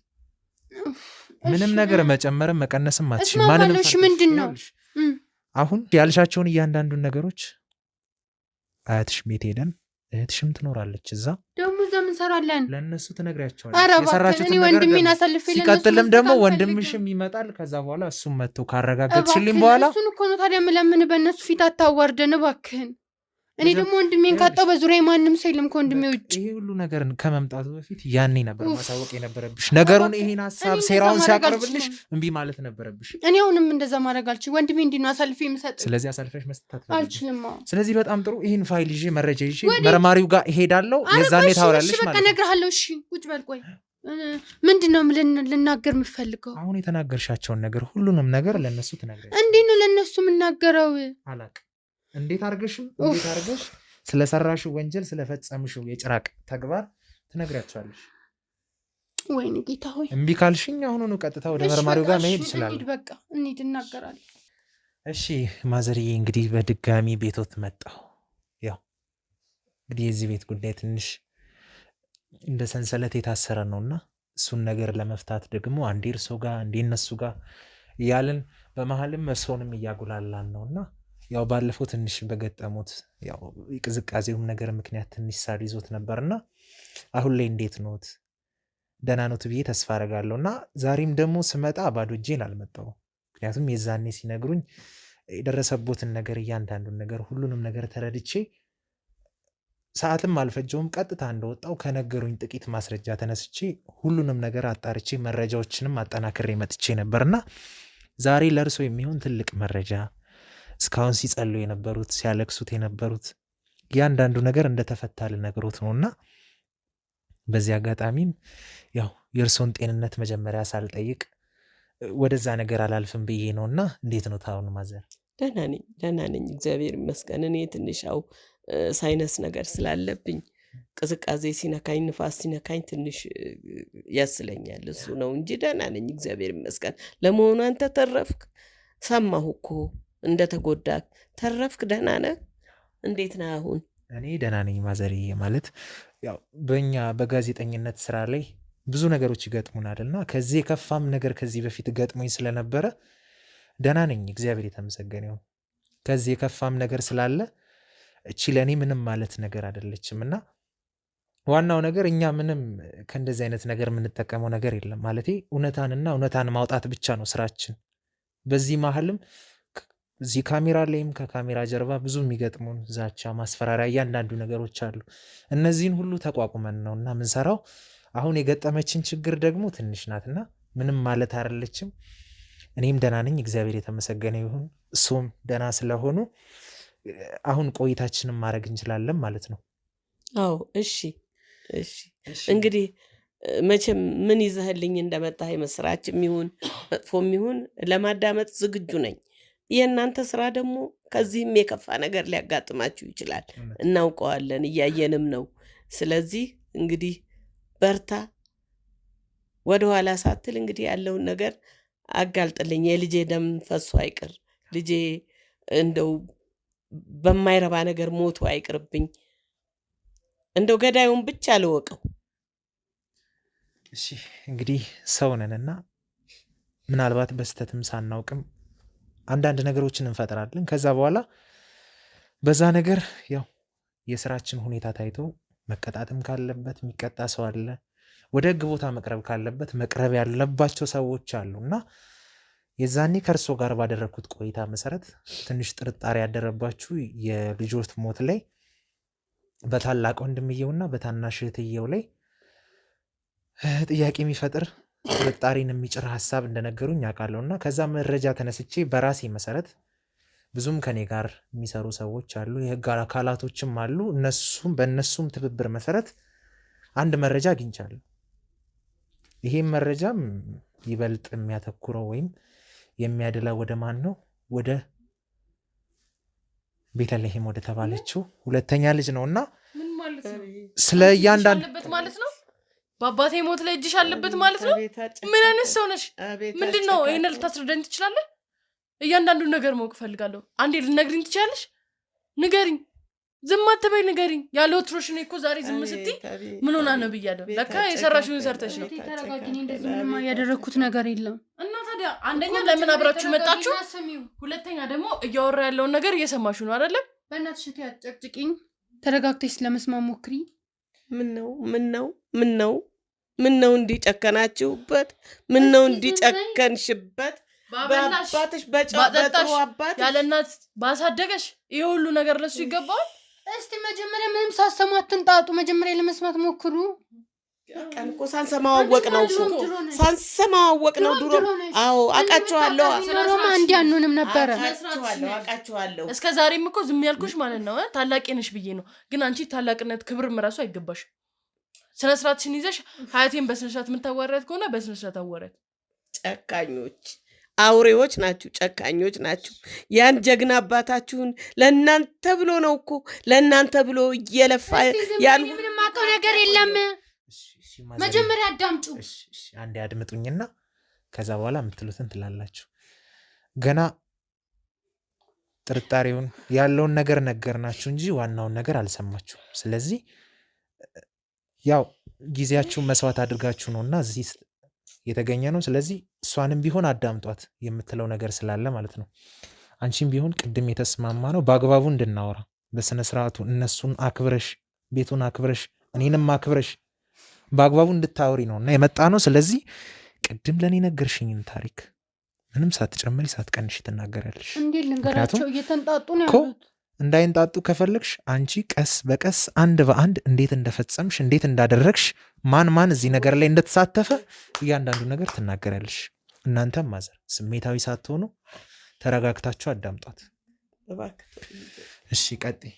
ምንም ነገር መጨመርም መቀነስም አትችይም። ማንንም ምንድን ነው አሁን ያልሻቸውን እያንዳንዱን ነገሮች አያትሽ ቤት ሄደን እህትሽም ትኖራለች እዛ ደግሞ እዛ ምን ሰራለን ለእነሱ ትነግሪያቸዋለሽ የሰራችሁትን ነገር። ሲቀጥልም ደግሞ ወንድምሽም ይመጣል። ከዛ በኋላ እሱም መጥቶ ካረጋገጥሽልኝ በኋላ እሱን እኮ ነው ታዲያ የምለምን። በእነሱ ፊት አታዋርደን እባክህን። እኔ ደግሞ ወንድሜን ካጣው በዙሪያ ማንም ሰው የለም ከወንድሜ ውጭ። ይሄ ሁሉ ነገር ከመምጣቱ በፊት ያኔ ነበር ማሳወቅ የነበረብሽ ነገሩን። ይሄን ሀሳብ ሴራውን ሲያቀርብልሽ እምቢ ማለት ነበረብሽ። እኔ አሁንም እንደዛ ማድረግ አልችልም። ወንድሜ እንዲህ ነው አሳልፌ የምሰጥ። ስለዚህ አሳልፈሽ መስጠት አልችልም። ስለዚህ በጣም ጥሩ። ይሄን ፋይል ይዤ መረጃ ይዤ መርማሪው ጋር እሄዳለሁ። የዛኔ ታወራለሽ ማለት ነው። በቃ እነግርሃለሁ። እሺ ቁጭ በል። ቆይ ምንድን ነው ልናገር የምፈልገው? አሁን የተናገርሻቸውን ነገር ሁሉንም ነገር ለእነሱ ትነግሪያለሽ። እንዴት ነው ለእነሱ የምናገረው? አላውቅም። እንዴት አድርገሽ ስለሰራሽው ወንጀል ስለፈጸምሽው የጭራቅ ተግባር ትነግሪያቸዋለሽ። ወይኔ ጌታ ሆይ እምቢ ካልሽኝ አሁኑኑ ቀጥታ ወደ መርማሪው ጋር መሄድ ይችላል። በቃ እንሂድ እናገራለን። እሺ ማዘርዬ እንግዲህ በድጋሚ ቤቶት መጣሁ። ያው እንግዲህ የዚህ ቤት ጉዳይ ትንሽ እንደ ሰንሰለት የታሰረ ነውና እሱን ነገር ለመፍታት ደግሞ አንዴ እርሶ ጋር አንዴ እነሱ ጋር እያልን በመሀልም እርሶንም እያጉላላን ነው እና ያው ባለፈው ትንሽ በገጠሙት ያው የቅዝቃዜውም ነገር ምክንያት ትንሽ ሳል ይዞት ነበርና አሁን ላይ እንዴት ኖት? ደህና ኖት ብዬ ተስፋ አደርጋለሁ። እና ዛሬም ደግሞ ስመጣ ባዶ እጄን አልመጣሁም። ምክንያቱም የዛኔ ሲነግሩኝ የደረሰቦትን ነገር እያንዳንዱን ነገር ሁሉንም ነገር ተረድቼ ሰዓትም አልፈጀውም። ቀጥታ እንደወጣው ከነገሩኝ ጥቂት ማስረጃ ተነስቼ ሁሉንም ነገር አጣርቼ መረጃዎችንም አጠናክሬ መጥቼ ነበርና ዛሬ ለእርሶ የሚሆን ትልቅ መረጃ እስካሁን ሲጸሉ የነበሩት ሲያለቅሱት የነበሩት እያንዳንዱ ነገር እንደተፈታ ልነግሮት ነውና በዚህ አጋጣሚም ያው የእርሶን ጤንነት መጀመሪያ ሳልጠይቅ ወደዛ ነገር አላልፍም ብዬ ነውና እንዴት ነው ታውን ማዘር? ደህና ነኝ እግዚአብሔር ይመስገን። እኔ ትንሽ ያው ሳይነስ ነገር ስላለብኝ ቅዝቃዜ ሲነካኝ ንፋስ ሲነካኝ ትንሽ ያስለኛል። እሱ ነው እንጂ ደህና ነኝ እግዚአብሔር ይመስገን። ለመሆኑ አንተ ተረፍክ? ሰማሁ እኮ እንደተጎዳክ። ተረፍክ? ደህና ነህ? እንዴት ነህ አሁን? እኔ ደህና ነኝ ማዘርዬ። ማለት ያው በእኛ በጋዜጠኝነት ስራ ላይ ብዙ ነገሮች ይገጥሙናል እና ከዚህ የከፋም ነገር ከዚህ በፊት ገጥሞኝ ስለነበረ ደህና ነኝ እግዚአብሔር የተመሰገነ ይሁን። ከዚህ የከፋም ነገር ስላለ እቺ ለእኔ ምንም ማለት ነገር አይደለችም እና ዋናው ነገር እኛ ምንም ከእንደዚህ አይነት ነገር የምንጠቀመው ነገር የለም። ማለቴ እውነታን ማውጣት ብቻ ነው ስራችን። በዚህ መሀልም እዚህ ካሜራ ላይም ከካሜራ ጀርባ ብዙ የሚገጥሙን ዛቻ፣ ማስፈራሪያ እያንዳንዱ ነገሮች አሉ። እነዚህን ሁሉ ተቋቁመን ነው እና ምንሰራው። አሁን የገጠመችን ችግር ደግሞ ትንሽ ናትና ምንም ማለት አይደለችም። እኔም ደህና ነኝ እግዚአብሔር የተመሰገነ ይሁን። እሱም ደህና ስለሆኑ አሁን ቆይታችንን ማድረግ እንችላለን ማለት ነው። አዎ እሺ እንግዲህ መቼም ምን ይዘህልኝ እንደመጣ የመስራችም ይሁን መጥፎም ይሁን ለማዳመጥ ዝግጁ ነኝ። የእናንተ ስራ ደግሞ ከዚህም የከፋ ነገር ሊያጋጥማችሁ ይችላል፣ እናውቀዋለን፣ እያየንም ነው። ስለዚህ እንግዲህ በርታ፣ ወደኋላ ሳትል እንግዲህ ያለውን ነገር አጋልጥልኝ። የልጄ ደም ፈሶ አይቅር፣ ልጄ እንደው በማይረባ ነገር ሞቶ አይቅርብኝ፣ እንደው ገዳዩን ብቻ ልወቀው። እሺ እንግዲህ ሰው ነንና ምናልባት በስተትም ሳናውቅም አንዳንድ ነገሮችን እንፈጥራለን። ከዛ በኋላ በዛ ነገር ያው የስራችን ሁኔታ ታይቶ መቀጣትም ካለበት የሚቀጣ ሰው አለ። ወደ ህግ ቦታ መቅረብ ካለበት መቅረብ ያለባቸው ሰዎች አሉ እና የዛኔ ከእርሶ ጋር ባደረግኩት ቆይታ መሰረት ትንሽ ጥርጣሬ ያደረባችሁ የልጆት ሞት ላይ በታላቅ ወንድምየውና በታናሽ እህትየው ላይ ጥያቄ የሚፈጥር ጥርጣሬን የሚጭር ሀሳብ እንደነገሩኝ አውቃለሁ እና ከዛ መረጃ ተነስቼ በራሴ መሰረት ብዙም ከኔ ጋር የሚሰሩ ሰዎች አሉ፣ የህግ አካላቶችም አሉ። በእነሱም ትብብር መሰረት አንድ መረጃ አግኝቻለሁ። ይሄም መረጃም ይበልጥ የሚያተኩረው ወይም የሚያድላ ወደ ማን ነው? ወደ ቤተልሔም ወደ ተባለችው ሁለተኛ ልጅ ነው እና ስለ እያንዳንዱ ማለት ነው። በአባቴ ሞት ላይ እጅሽ አለበት ማለት ነው። ምን አይነት ሰው ነሽ? ምንድን ነው ይህን ልታስረዳኝ ትችላለህ? እያንዳንዱን ነገር ማወቅ እፈልጋለሁ። አንዴ ልነግሪኝ ትችላለሽ? ንገሪኝ። ዝም አትበይ፣ ንገሪኝ። ያለ ወትሮሽ እኔ እኮ ዛሬ ዝም ስትይ ምን ሆና ነው ብያለሁ። ለካ የሰራሽውን ሰርተሽ ነው። ተረጋጊ። እንደዚህ ምንም ያደረግኩት ነገር የለም። እና ታዲያ አንደኛ ለምን አብራችሁ መጣችሁ? ሁለተኛ ደግሞ እያወራ ያለውን ነገር እየሰማችሁ ነው አይደለም? በእናትሽ አትጨቅጭቂኝ። ተረጋግተሽ ለመስማት ሞክሪ። ምን ነው እንዲጨከናችሁበት? ምን ነው እንዲጨከንሽበት? በአባትሽ በጥሩ አባት ያለ እናት ባሳደገሽ ይሄ ሁሉ ነገር ለሱ ይገባዋል? እስቲ መጀመሪያ ምንም ሳሰሙ አትንጣጡ። መጀመሪያ ለመስማት ሞክሩ። ቀን እኮ ሳንሰማዋወቅ ነው ድሮ። አዎ አውቃችኋለሁ። ሮማ እንዲያኑንም ነበረ አውቃችኋለሁ። እስከ ዛሬም እኮ ዝም ያልኩሽ ማለት ነው ታላቅ ነሽ ብዬ ነው። ግን አንቺ ታላቅነት ክብርም ራሱ አይገባሽ። ስነ ስርዓትሽን ይዘሽ ሀያቴን በስነ ስርዓት የምታዋረት ከሆነ በስነ ስርዓት አዋረት። ጨካኞች አውሬዎች ናችሁ፣ ጨካኞች ናችሁ። ያን ጀግና አባታችሁን ለእናንተ ብሎ ነው እኮ ለእናንተ ብሎ እየለፋ ያን ምንም አውቀው ነገር የለም። መጀመሪያ አዳምጡ። አንዴ አድምጡኝና ከዛ በኋላ የምትሉትን ትላላችሁ። ገና ጥርጣሬውን ያለውን ነገር ነገርናችሁ እንጂ ዋናውን ነገር አልሰማችሁም። ስለዚህ ያው ጊዜያችሁን መስዋዕት አድርጋችሁ ነውና እዚህ የተገኘ ነው። ስለዚህ እሷንም ቢሆን አዳምጧት የምትለው ነገር ስላለ ማለት ነው። አንቺም ቢሆን ቅድም የተስማማ ነው በአግባቡ እንድናወራ በስነ ስርዓቱ እነሱን አክብረሽ ቤቱን አክብረሽ እኔንም አክብረሽ በአግባቡ እንድታወሪ ነው እና የመጣ ነው። ስለዚህ ቅድም ለእኔ ነገርሽኝን ታሪክ ምንም ሳትጨምሪ ሳትቀንሽ ትናገራለሽ። እንዴት ልንገራቸው? እየተንጣጡ ነው እኮ ያሉት። እንዳይንጣጡ ከፈለግሽ አንቺ ቀስ በቀስ አንድ በአንድ እንዴት እንደፈጸምሽ እንዴት እንዳደረግሽ ማን እዚህ ነገር ላይ እንደተሳተፈ እያንዳንዱ ነገር ትናገራለሽ። እናንተም ማዘር ስሜታዊ ሳትሆኑ ተረጋግታችሁ አዳምጧት። እሺ ቀጥይ።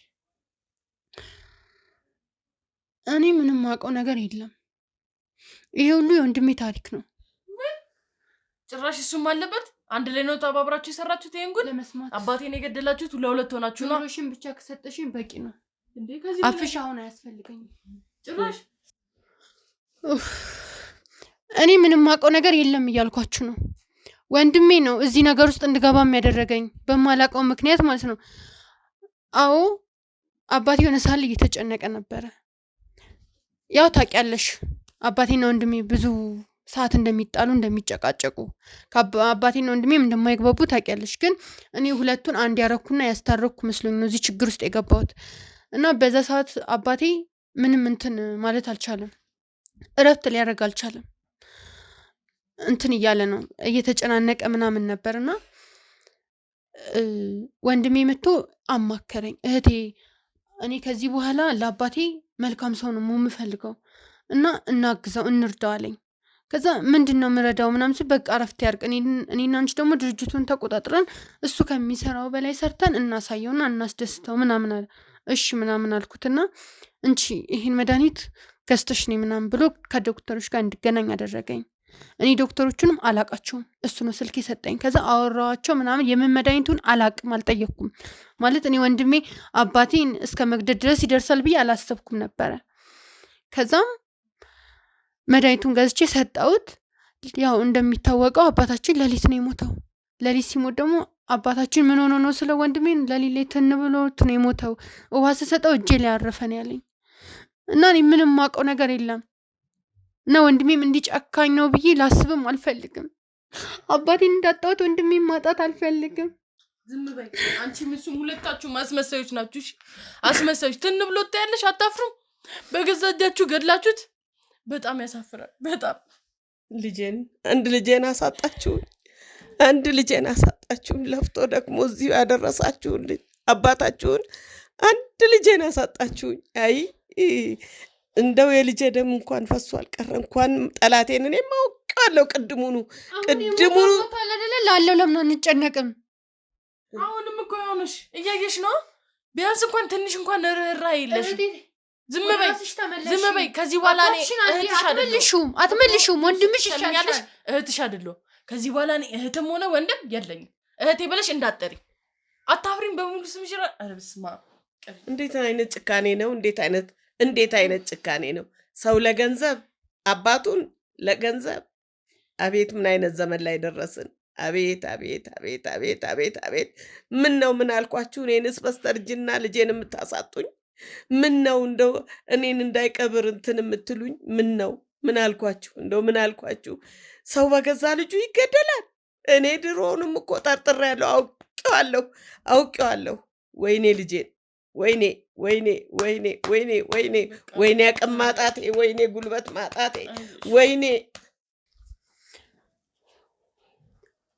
እኔ ምንም ማውቀው ነገር የለም። ይሄ ሁሉ የወንድሜ ታሪክ ነው። ጭራሽ እሱም አለበት። አንድ ላይ ነው ተባብራችሁ የሰራችሁት ይሄን ጉድ። ለመስማት አባቴን የገደላችሁት ለሁለት ሆናችሁ ነው። ጆሮሽን ብቻ ከሰጠሽኝ በቂ ነው። እንዴ ከዚህ አፍሽ አሁን አያስፈልገኝም ጭራሽ። እኔ ምንም ማውቀው ነገር የለም እያልኳችሁ ነው። ወንድሜ ነው እዚህ ነገር ውስጥ እንድገባ የሚያደረገኝ በማላውቀው ምክንያት ማለት ነው። አዎ አባቴ የሆነ ሳል እየተጨነቀ ነበረ። ያው ታውቂያለሽ አባቴና ወንድሜ ብዙ ሰዓት እንደሚጣሉ እንደሚጨቃጨቁ አባቴና ወንድሜም እንደማይግባቡ ታውቂያለሽ። ግን እኔ ሁለቱን አንድ ያረኩና ያስታረኩ መስሎኝ ነው እዚህ ችግር ውስጥ የገባሁት። እና በዛ ሰዓት አባቴ ምንም እንትን ማለት አልቻለም፣ እረፍት ሊያደርግ አልቻለም። እንትን እያለ ነው እየተጨናነቀ ምናምን ነበርና ወንድሜ መጥቶ አማከረኝ። እህቴ እኔ ከዚህ በኋላ ለአባቴ መልካም ሰው ነው የምፈልገው እና እናግዘው እንርዳው አለኝ። ከዛ ምንድነው ምረዳው ምናምን ሲል በቃ እረፍት ያርቅ፣ እኔና አንቺ ደግሞ ድርጅቱን ተቆጣጥረን እሱ ከሚሰራው በላይ ሰርተን እናሳየውና እናስደስተው ምናምን አለ። እሺ ምናምን አልኩትና እንቺ ይሄን መድኃኒት ገዝተሽ ነይ ምናምን ብሎ ከዶክተሮች ጋር እንድገናኝ አደረገኝ። እኔ ዶክተሮቹንም አላቃቸውም፣ እሱ ነው ስልክ የሰጠኝ። ከዛ አወራዋቸው ምናምን የምን መድኃኒቱን አላቅም፣ አልጠየቅኩም። ማለት እኔ ወንድሜ አባቴን እስከ መግደል ድረስ ይደርሳል ብዬ አላሰብኩም ነበረ። ከዛም መድኃኒቱን ገዝቼ ሰጠሁት። ያው እንደሚታወቀው አባታችን ሌሊት ነው የሞተው። ሌሊት ሲሞት ደግሞ አባታችን ምን ሆኖ ነው ስለ ወንድሜን ሌሊት ላይ ትን ብሎት ነው የሞተው። ውሃ ስሰጠው እጄ ላይ ያረፈን ያለኝ እና እኔ ምንም ማውቀው ነገር የለም እና ወንድሜም እንዲጨካኝ ነው ብዬ ላስብም አልፈልግም። አባቴን እንዳጣሁት ወንድሜን ማጣት አልፈልግም። ዝም በይ አንቺ። እሱም ሁለታችሁ አስመሳዮች ናችሁ። እሺ አስመሳዮች። ትን ብሎት ያለሽ አታፍሩም? በገዛ እጃችሁ ገድላችሁት። በጣም ያሳፍራል። በጣም አንድ ልጄን አሳጣችሁኝ። አንድ ልጄን አሳጣችሁኝ። ለፍቶ ደግሞ እዚሁ ያደረሳችሁን አባታችሁን አንድ ልጄን አሳጣችሁኝ። አይ እንደው የልጄ ደም እንኳን ፈሶ አልቀረ እንኳን ጠላቴን እኔ ማውቀዋለሁ። ቅድሙኑ ላለው ለምን አንጨነቅም? አሁንም እኮ ያውነሽ እያየሽ ነው። ቢያንስ እንኳን ትንሽ እንኳን ርህራሄ የለሽ። ዝም በይ። ከዚህ በኋላ እኔ አትመልሹም። ወንድምሽ ይሻልሻል። እህትሽ አይደለሁ። ከዚህ በኋላ እኔ እህትም ሆነ ወንድም የለኝም። እህቴ ብለሽ እንዳጠሪ። አታፍሪም? በሙሉ ስምሽ አረብስማ። እንዴት አይነት ጭካኔ ነው? እንዴት አይነት ጭካኔ ነው? ሰው ለገንዘብ አባቱን ለገንዘብ። አቤት ምን አይነት ዘመን ላይ ደረስን! አቤት አቤት አቤት አቤት አቤት አቤት! ምን ነው ምን አልኳችሁ? እኔንስ በስተርጅና ልጄን የምታሳጡኝ? ምን ነው እንደው እኔን እንዳይቀብር እንትን የምትሉኝ? ምን ነው ምን አልኳችሁ? እንደው ምን አልኳችሁ? ሰው በገዛ ልጁ ይገደላል። እኔ ድሮውንም እኮ ጠርጥሬያለሁ፣ አውቄዋለሁ። ወይኔ ልጄን፣ ወይኔ አቅም ማጣቴ፣ ወይኔ ጉልበት ማጣቴ፣ ወይኔ።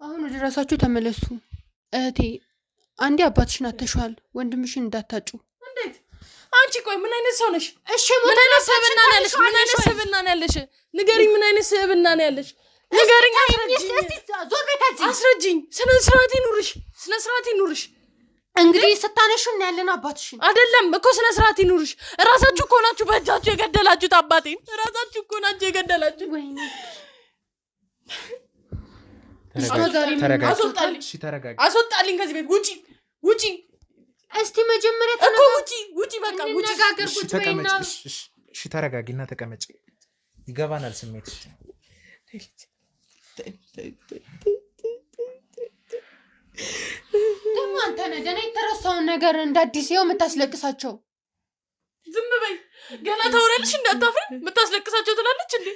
አሁን ወደ ራሳችሁ ተመለሱ። እህቴ አንዴ አባትሽን አተሽዋል፣ ወንድምሽን እንዳታጩ። እንዴት? አንቺ ቆይ ምን አይነት ሰው ነሽ? እሺ ምን አይነት ሰብና ነው ያለሽ? ምን አይነት ሰብና ነው ያለሽ? ንገሪኝ። ምን አይነት ሰብና ነው ያለሽ? ንገሪኝ። አስረጅኝ። ስነ ስርዓት ይኑርሽ። እንግዲህ ስታነሹ እና ያለን አባትሽን አይደለም እኮ ስነ ስርዓት ይኑርሽ። ራሳችሁ እኮ ናችሁ በእጃችሁ የገደላችሁት አባቴን። ራሳችሁ እኮ ናችሁ የገደላችሁት። ወይኔ አስወጣልኝ ከዚህ ቤት። ውጪ። እስቲ መጀመሪያ እኮ ውጪ። በቃ ውጪ። ተነጋገር። ቁጭ በይና እሺ ተረጋጊና ተቀመጪ። ይገባናል ስሜትሽ። ደግሞ አንተ ነህ ደህና የተረሳውን ነገር እንደ አዲስ ይኸው የምታስለቅሳቸው። ዝም በይ ገና ታወራለሽ እንዳታፍሪ የምታስለቅሳቸው ትላለች እንዴ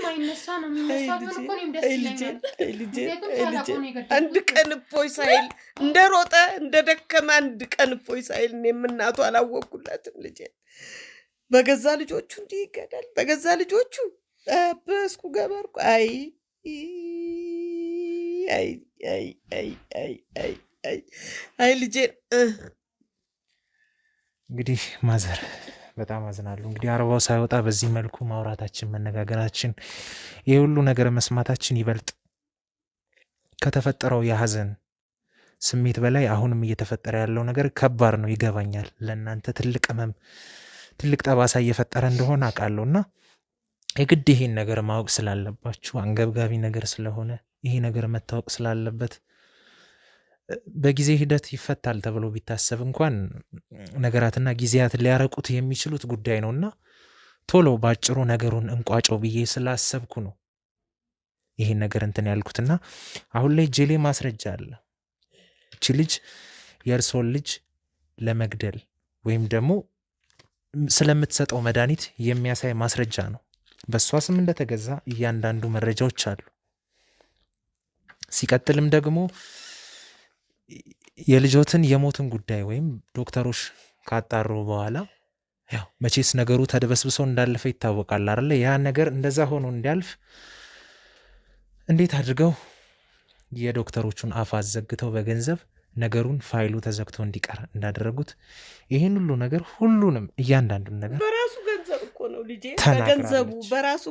ማይነሳ ነው የሚነሳ ቢሆን እኮ እኔም ደስ ይለኛል። አንድ ቀን እፎይ ሳይል እንደሮጠ እንደደከመ አንድ ቀን እፎይ ሳይል እኔም እናቱ አላወኩላትም። ልጄ በገዛ ልጆቹ እንዲህ ይገዳል። በገዛ ልጆቹ ጠበስኩ ገበርኩ። አይ አይ አይ አይ አይ አይ አይ አይ ልጄ እንግዲህ ማዘር በጣም አዝናለሁ። እንግዲህ አርባው ሳይወጣ በዚህ መልኩ ማውራታችን መነጋገራችን ይህ ሁሉ ነገር መስማታችን ይበልጥ ከተፈጠረው የሀዘን ስሜት በላይ አሁንም እየተፈጠረ ያለው ነገር ከባድ ነው። ይገባኛል። ለእናንተ ትልቅ ህመም ትልቅ ጠባሳ እየፈጠረ እንደሆነ አውቃለሁ እና የግድ ይሄን ነገር ማወቅ ስላለባችሁ አንገብጋቢ ነገር ስለሆነ ይሄ ነገር መታወቅ ስላለበት በጊዜ ሂደት ይፈታል ተብሎ ቢታሰብ እንኳን ነገራትና ጊዜያት ሊያረቁት የሚችሉት ጉዳይ ነውና ቶሎ ባጭሩ ነገሩን እንቋጨው ብዬ ስላሰብኩ ነው ይሄን ነገር እንትን ያልኩትና አሁን ላይ ጄሌ ማስረጃ አለ። እቺ ልጅ የእርሶን ልጅ ለመግደል ወይም ደግሞ ስለምትሰጠው መድኃኒት የሚያሳይ ማስረጃ ነው። በእሷ ስም እንደተገዛ እያንዳንዱ መረጃዎች አሉ። ሲቀጥልም ደግሞ የልጆትን የሞትን ጉዳይ ወይም ዶክተሮች ካጣሩ በኋላ ያው መቼስ ነገሩ ተደበስብሶ እንዳለፈ ይታወቃል አይደለ? ያ ነገር እንደዛ ሆኖ እንዲያልፍ እንዴት አድርገው የዶክተሮቹን አፍ አዘግተው በገንዘብ ነገሩን ፋይሉ ተዘግቶ እንዲቀር እንዳደረጉት ይህን ሁሉ ነገር ሁሉንም እያንዳንዱን ነገር በራሱ ገንዘብ እኮ ነው ልጄ። በገንዘቡ በራሱ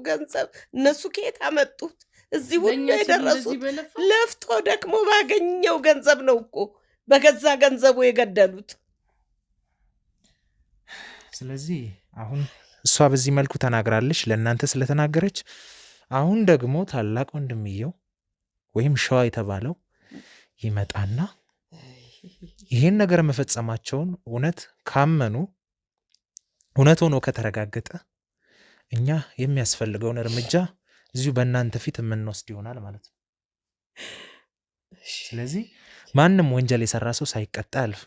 ገንዘብ እነሱ ከየት አመጡት? እዚህ ሁሉ የደረሱት ለፍቶ ደክሞ ባገኘው ገንዘብ ነው እኮ በገዛ ገንዘቡ የገደሉት። ስለዚህ አሁን እሷ በዚህ መልኩ ተናግራለች፣ ለእናንተ ስለተናገረች አሁን ደግሞ ታላቅ ወንድምየው ወይም ሸዋ የተባለው ይመጣና ይሄን ነገር መፈጸማቸውን እውነት ካመኑ እውነት ሆኖ ከተረጋገጠ እኛ የሚያስፈልገውን እርምጃ እዚሁ በእናንተ ፊት የምንወስድ ይሆናል ማለት ነው። ስለዚህ ማንም ወንጀል የሰራ ሰው ሳይቀጣ አልፍ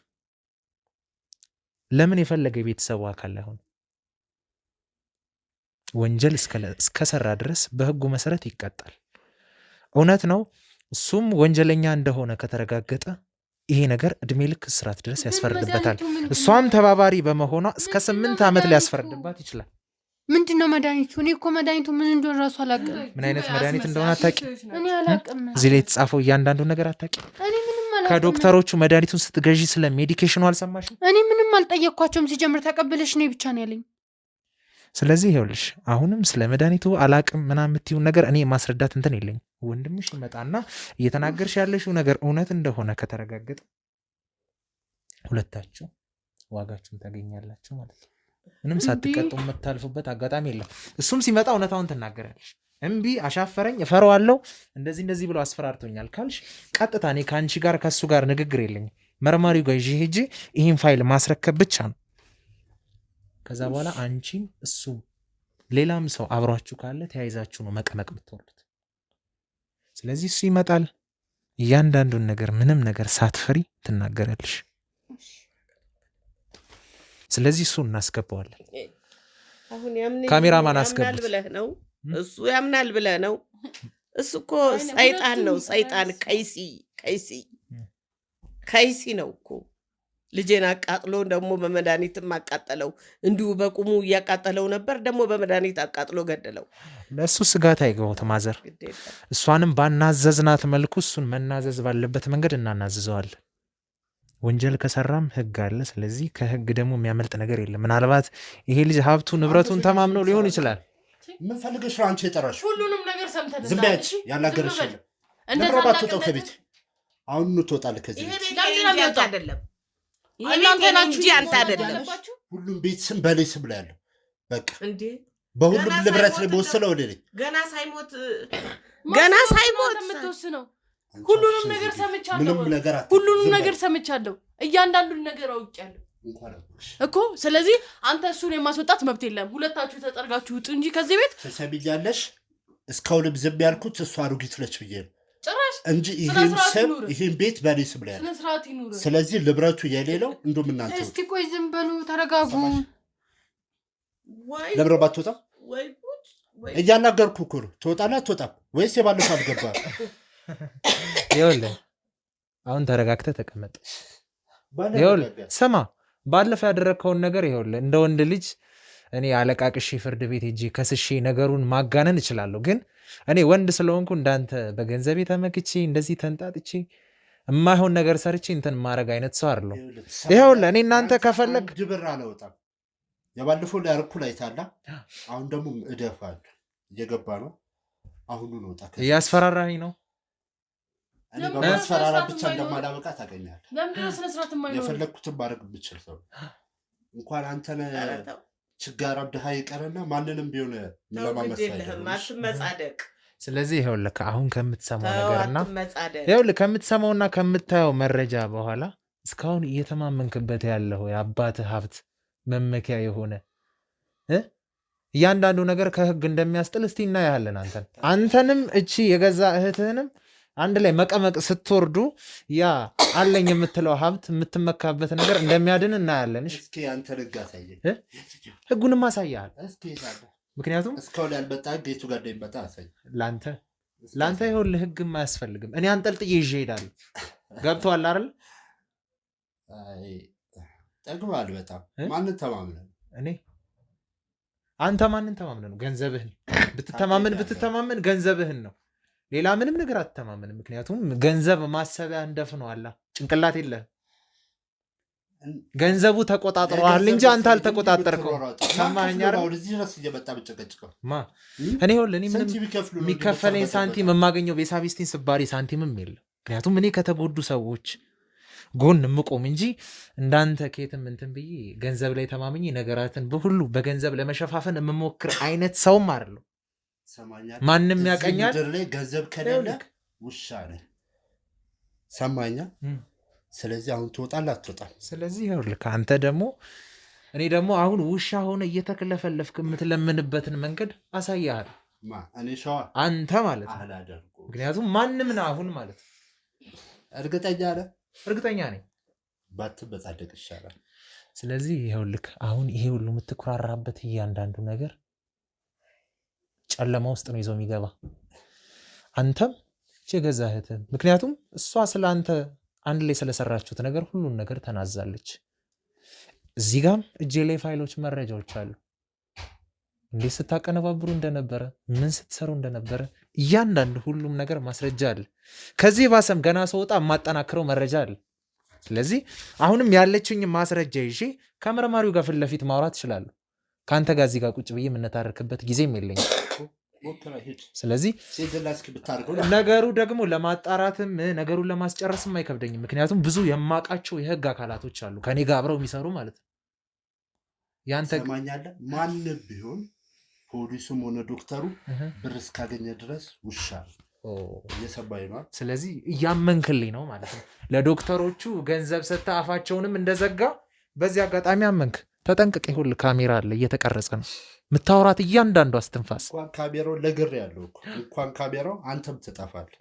ለምን የፈለገ የቤተሰቡ አካል አይሆን ወንጀል እስከሰራ ድረስ በህጉ መሰረት ይቀጣል። እውነት ነው። እሱም ወንጀለኛ እንደሆነ ከተረጋገጠ ይሄ ነገር እድሜ ልክ እስራት ድረስ ያስፈርድበታል። እሷም ተባባሪ በመሆኗ እስከ 8 ዓመት ሊያስፈርድባት ይችላል። ምንድን ነው መድኃኒቱ? እኔ እኮ መድኃኒቱ ምን እንደሆነ ራሱ አላውቅም። ምን አይነት መድኃኒት እንደሆነ አታውቂም? እኔ አላውቅም። እዚህ ላይ የተጻፈው እያንዳንዱ ነገር አታውቂም? እኔ ምንም አላውቅም። ከዶክተሮቹ መድኃኒቱን ስትገዢ ስለ ሜዲኬሽኑ አልሰማሽም? እኔ ምንም አልጠየቅኳቸውም። ሲጀምር ተቀብለሽ እኔ ብቻ ነው ያለኝ። ስለዚህ ይኸውልሽ አሁንም ስለ መድኃኒቱ አላውቅም ምናምን የምትይውን ነገር እኔ ማስረዳት እንትን የለኝም። ወንድምሽ ይመጣና እየተናገርሽ ያለሽው ነገር እውነት እንደሆነ ከተረጋገጠ ሁለታችሁ ዋጋችሁን ታገኛላችሁ ማለት ነው። ምንም ሳትቀጡ የምታልፉበት አጋጣሚ የለም። እሱም ሲመጣ እውነታውን ትናገራለሽ። እምቢ አሻፈረኝ እፈራዋለሁ እንደዚህ ብሎ አስፈራርቶኛል ካልሽ ቀጥታ እኔ ከአንቺ ጋር ከሱ ጋር ንግግር የለኝም። መርማሪው ጋር ይዤ ሄጄ ይህን ፋይል ማስረከብ ብቻ ነው። ከዛ በኋላ አንቺም እሱም ሌላም ሰው አብሯችሁ ካለ ተያይዛችሁ ነው መቀመቅ የምትወርዱት። ስለዚህ እሱ ይመጣል። እያንዳንዱን ነገር ምንም ነገር ሳትፈሪ ትናገራለሽ። ስለዚህ እሱ እናስገባዋለን። ካሜራማን አስገቡት ብለህ ነው እሱ ያምናል ብለህ ነው። እሱ እኮ ሰይጣን ነው። ሰይጣን ከይሲ ነው እኮ። ልጄን አቃጥሎ ደግሞ በመድኃኒትም አቃጠለው። እንዲሁ በቁሙ እያቃጠለው ነበር፣ ደግሞ በመድኃኒት አቃጥሎ ገደለው። ለእሱ ስጋት አይገባው ማዘር። እሷንም ባናዘዝናት መልኩ እሱን መናዘዝ ባለበት መንገድ እናናዝዘዋለን። ወንጀል ከሰራም ህግ አለ። ስለዚህ ከህግ ደግሞ የሚያመልጥ ነገር የለም። ምናልባት ይሄ ልጅ ሀብቱ ንብረቱን ተማምኖ ሊሆን ይችላል። ምን ፈልገሽ ነው አንቺ የጠራሽ? ሁሉንም ነገር ሰምተህ ዝም በያች። ያናገረሽ የለም። ነግረባ ትወጣው ከቤት አሁን ትወጣለህ ከዚህ ቤት። አይደለም እናንተ ናችሁ እንጂ አንተ አይደለም። ሁሉም ቤት ስም በላይ ስም ላይ ያለው በቃ እንዴ በሁሉም ንብረት ላይ ወሰለው ወደ ላይ ገና ሳይሞት የምትወስነው ሁሉንም ነገር ሰምቻለሁ። ሁሉንም ነገር ሰምቻለሁ። እያንዳንዱን ነገር አውቄያለሁ እኮ። ስለዚህ አንተ እሱን የማስወጣት መብት የለም። ሁለታችሁ ተጠርጋችሁ ውጡ እንጂ ከዚህ ቤት ተሰሚያለሽ። እስካሁንም ዝም ያልኩት እሷ አሮጊት ነች ብዬ ነው። ጭራሽ እንጂ ይሄን ቤት በኔ ስም ላይ ስነ ስርዓት ይኑር። ስለዚህ ንብረቱ የሌለው እንደም እናንተ እስቲ ቆይ ዝም በሉ ተረጋጉ። ለምን ባትወጣ እያናገርኩ እኮ ነው። ትወጣና አትወጣም ወይስ የባለፈው አልገባ? ይኸውልህ አሁን ተረጋግተህ ተቀመጥ። ይኸውልህ ስማ፣ ባለፈው ያደረግከውን ነገር ይኸውልህ እንደ ወንድ ልጅ እኔ አለቃቅሼ ፍርድ ቤት ሄጄ ከስሼ ነገሩን ማጋነን እችላለሁ። ግን እኔ ወንድ ስለሆንኩ እንዳንተ በገንዘቤ ተመክቼ እንደዚህ ተንጣጥቼ የማይሆን ነገር ሰርቼ እንትን ማድረግ አይነት ሰው አይደለሁ። ይኸውልህ እኔ እናንተ ከፈለግ ድብር አለወጣም። የባለፈው ላይ አርኩ ላይ ታላ አሁን ደግሞ እደፋለሁ። እየገባ ነው። አሁኑ ነው ወጣ። እያስፈራራኝ ነው። እኔ በማስፈራራ ብቻ እንደማላበቃ ታገኛለህ። ለምንድን ነው ስነ ስርዓት የማይኖር? የፈለግኩትን ማድረግ ብችል ሰው እንኳን አንተን ችጋራም ድሃ ይቀርና ማንንም ቢሆን አትመጻደቅ። ስለዚህ ይኸውልህ አሁን ከምትሰማው ነገርና ይኸውልህ ከምትሰማውና ከምታየው መረጃ በኋላ እስካሁን እየተማመንክበት ያለው የአባትህ ሀብት መመኪያ የሆነ እያንዳንዱ ነገር ከህግ እንደሚያስጥል እስቲ እናያለን። አንተንም እቺ የገዛ እህትህንም አንድ ላይ መቀመቅ ስትወርዱ ያ አለኝ የምትለው ሀብት የምትመካበት ነገር እንደሚያድን እናያለን። እስኪ አንተ ልጋ አሳየኝ። ህጉንም አሳያል። ምክንያቱም እስካሁን ያልመጣ ጌቱ ጋር እንደሚመጣ አሳይ። ለአንተ ይኸውልህ ህግም አያስፈልግም። እኔ አንጠልጥዬ ይዤ እሄዳለሁ። ገብቶሃል አይደል? ጠግባል። በጣም ማንን ተማምነህ? እኔ አንተ ማንን ተማምነህ ነው? ገንዘብህን ብትተማመን ገንዘብህን ነው። ሌላ ምንም ነገር አትተማመንም። ምክንያቱም ገንዘብ ማሰቢያ እንደፍነዋላ ጭንቅላት የለህም። ገንዘቡ ተቆጣጥረዋል እንጂ አንተ አልተቆጣጠርከው። ሰማኸኝ አይደል? እኔ ይኸውልህ ምንም የሚከፈለኝ ሳንቲም የማገኘው ቤሳቢስቲን ስባሪ ሳንቲምም የለም። ምክንያቱም እኔ ከተጎዱ ሰዎች ጎን የምቆም እንጂ እንዳንተ ከየትም እንትን ብዬ ገንዘብ ላይ ተማምኜ ነገራትን በሁሉ በገንዘብ ለመሸፋፈን የምሞክር አይነት ሰውም አይደለሁ። ማንም ያቀኛል። ላይ ገንዘብ ከሌለ ውሻ ነህ። ሰማኛ። ስለዚህ አሁን ትወጣለህ አትወጣም? ስለዚህ ይኸውልህ አንተ ደግሞ እኔ ደግሞ አሁን ውሻ ሆነ እየተክለፈለፍክ የምትለምንበትን መንገድ አሳያለሁ። እኔ ሸዋ አንተ ማለት ነው። ምክንያቱም ማንም ነው አሁን ማለት ነው። እርግጠኛ ነኝ ባትበጻደቅ ይሻላል። ስለዚህ ይኸውልህ አሁን ይሄ ሁሉ የምትኩራራበት እያንዳንዱ ነገር ጨለማ ውስጥ ነው ይዞ የሚገባ። አንተም የገዛ እህትህም። ምክንያቱም እሷ ስለ አንተ አንድ ላይ ስለሰራችሁት ነገር ሁሉን ነገር ተናዛለች። እዚህ ጋም እጄ ላይ ፋይሎች፣ መረጃዎች አሉ። እንዴት ስታቀነባብሩ እንደነበረ፣ ምን ስትሰሩ እንደነበረ እያንዳንዱ ሁሉም ነገር ማስረጃ አለ። ከዚህ ባሰም ገና ስወጣ የማጠናክረው መረጃ አለ። ስለዚህ አሁንም ያለችኝ ማስረጃ ይዤ ከመርማሪው ጋር ፊት ለፊት ማውራት እችላለሁ። ከአንተ ጋር እዚህ ጋር ቁጭ ብዬ የምንታረክበት ጊዜም የለኝም። ስለዚህ ነገሩ ደግሞ ለማጣራትም ነገሩን ለማስጨረስም አይከብደኝም። ምክንያቱም ብዙ የማውቃቸው የህግ አካላቶች አሉ ከኔ ጋር አብረው የሚሰሩ ማለት ነው። ያንተ ሰማኛለህ። ማንም ቢሆን ፖሊሱም ሆነ ዶክተሩ ብር እስካገኘ ድረስ ውሻ እየሰማኝ ነው። ስለዚህ እያመንክልኝ ነው ማለት ነው። ለዶክተሮቹ ገንዘብ ሰጥተህ አፋቸውንም እንደዘጋ በዚህ አጋጣሚ አመንክ። ተጠንቅቅ። ይኸውልህ ካሜራ አለ፣ እየተቀረጸ ነው የምታወራት እያንዳንዱ አስትንፋስ። እንኳን ካሜራው ለግር ያለው እንኳን ካሜራው አንተም ትጠፋለህ።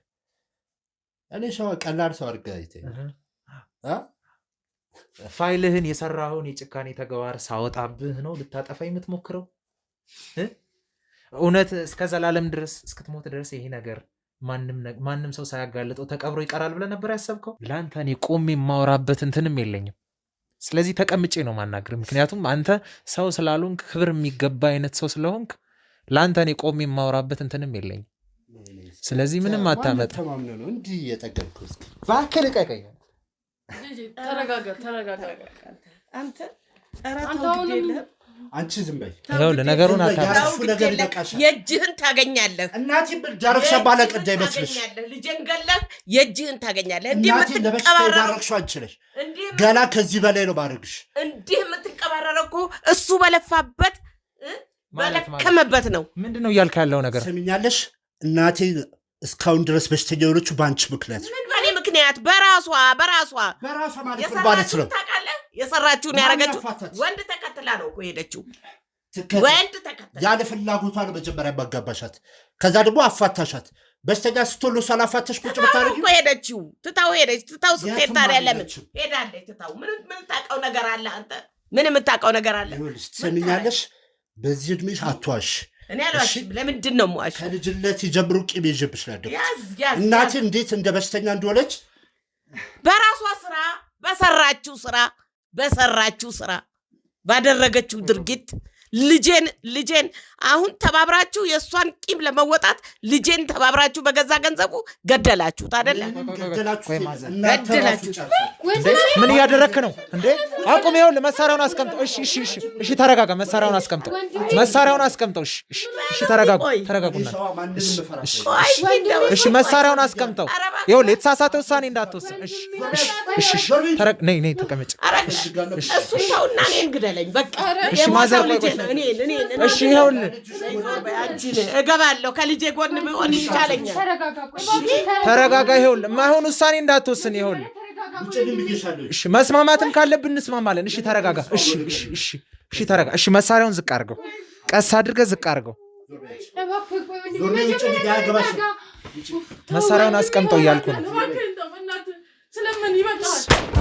እኔ ሸዋ ቀላል ሰው አድርገህ አይተኸኝ ፋይልህን የሰራኸውን የጭካኔ ተግባር ሳወጣብህ ነው ልታጠፋ የምትሞክረው? እውነት እስከ ዘላለም ድረስ እስክትሞት ድረስ ይሄ ነገር ማንም ሰው ሳያጋልጠው ተቀብሮ ይቀራል ብለህ ነበር ያሰብከው? ለአንተ እኔ ቆሜ የማወራበት እንትንም የለኝም። ስለዚህ ተቀምጬ ነው ማናገር። ምክንያቱም አንተ ሰው ስላልሆንክ ክብር የሚገባ አይነት ሰው ስለሆንክ ለአንተ እኔ ቆሜ የማወራበት እንትንም የለኝም። ስለዚህ ምንም አታመጣ። እንዲህ የጠገብከው እስኪ እባክህ ልቀቀኝ። ተረጋጋ። አንቺ ዝም በይ። ይኸውልህ ነገሩን የእጅህን ታገኛለህ። እናቴ ዳረክሻ ባለቀዳ ይመስልሽ? ልጄን ገለህ የእጅህን ታገኛለህ። እናቴ ለበሽታ የዳረክሽው አንቺ ነሽ። ገና ከዚህ በላይ ነው ባረግሽ። እንዲህ የምትቀባረረው እኮ እሱ በለፋበት በለከመበት ነው። ምንድን ነው እያልክ ያለው ነገር? ሰሚኛለሽ? እናቴ እስካሁን ድረስ በሽተኛ የሆነችው በአንቺ ምክንያት። ምን በኔ ምክንያት? በራሷ ማለት ነው። ታውቃለህ? የሰራችውን ያደረገችው ወንድ ተከትላ ነው እኮ ሄደችው። ወንድ ተከትላ ያለ ፍላጎቷ ነው መጀመሪያ ማጋባሻት፣ ከዛ ደግሞ አፋታሻት። በስተኛ ስትሉ ሰላፋተሽ ቁጭ ብታረጊ እኮ ሄደችው ትታው ስትሄድ ታዲያ ለምን ሄዳለች? ትታው ምን ታውቀው ነገር አለ አንተ? ምን የምታውቀው ነገር አለ? ትሰሚኛለሽ? በዚህ እድሜሽ አትዋሽ። እኔ አልዋሽም። ለምንድን ነው የምዋሽው? ከልጅነት ይጀምሩ ቂም ይዤብሽ ነው ያደግኩት። እናቴ እንዴት እንደ በሽተኛ እንደሆነች በራሷ ስራ በሰራችው ስራ ባደረገችው ድርጊት ልጄን አሁን ተባብራችሁ የእሷን ቂም ለመወጣት ልጄን ተባብራችሁ በገዛ ገንዘቡ ገደላችሁት አይደለ? ገደላችሁት። ምን እያደረክ ነው እንዴ? አቁም። ይኸውልህ መሳሪያውን አስቀምጠው። እሺ ተረጋጋ። መሳሪያውን አስቀምጠው። እሺ ተረጋጉና እሺ መሳሪያውን አስቀምጠው። ይኸውልህ የተሳሳተ ውሳኔ እንዳትወስን። እሺ ነይ ተቀመጭ። እሱ ተውና እኔን ግደለኝ በቃ። እሺ ማዘር እሺ ይኸውልህ እገባለሁ። ከልጄ ጎን ብሆን ይሻለኛል። ተረጋጋ። ይኸውልህ የማይሆን ውሳኔ እንዳትወስን። ይኸውልህ እሺ መስማማትም ካለብን እንስማማለን። እሺ ተረጋጋ። እሺ ተረጋ። እሺ መሳሪያውን ዝቅ አድርገው። ቀስ አድርገህ ዝቅ አድርገው። ዞር መሳሪያውን አስቀምጠው እያልኩ ነው። ስለምን ይመጣል?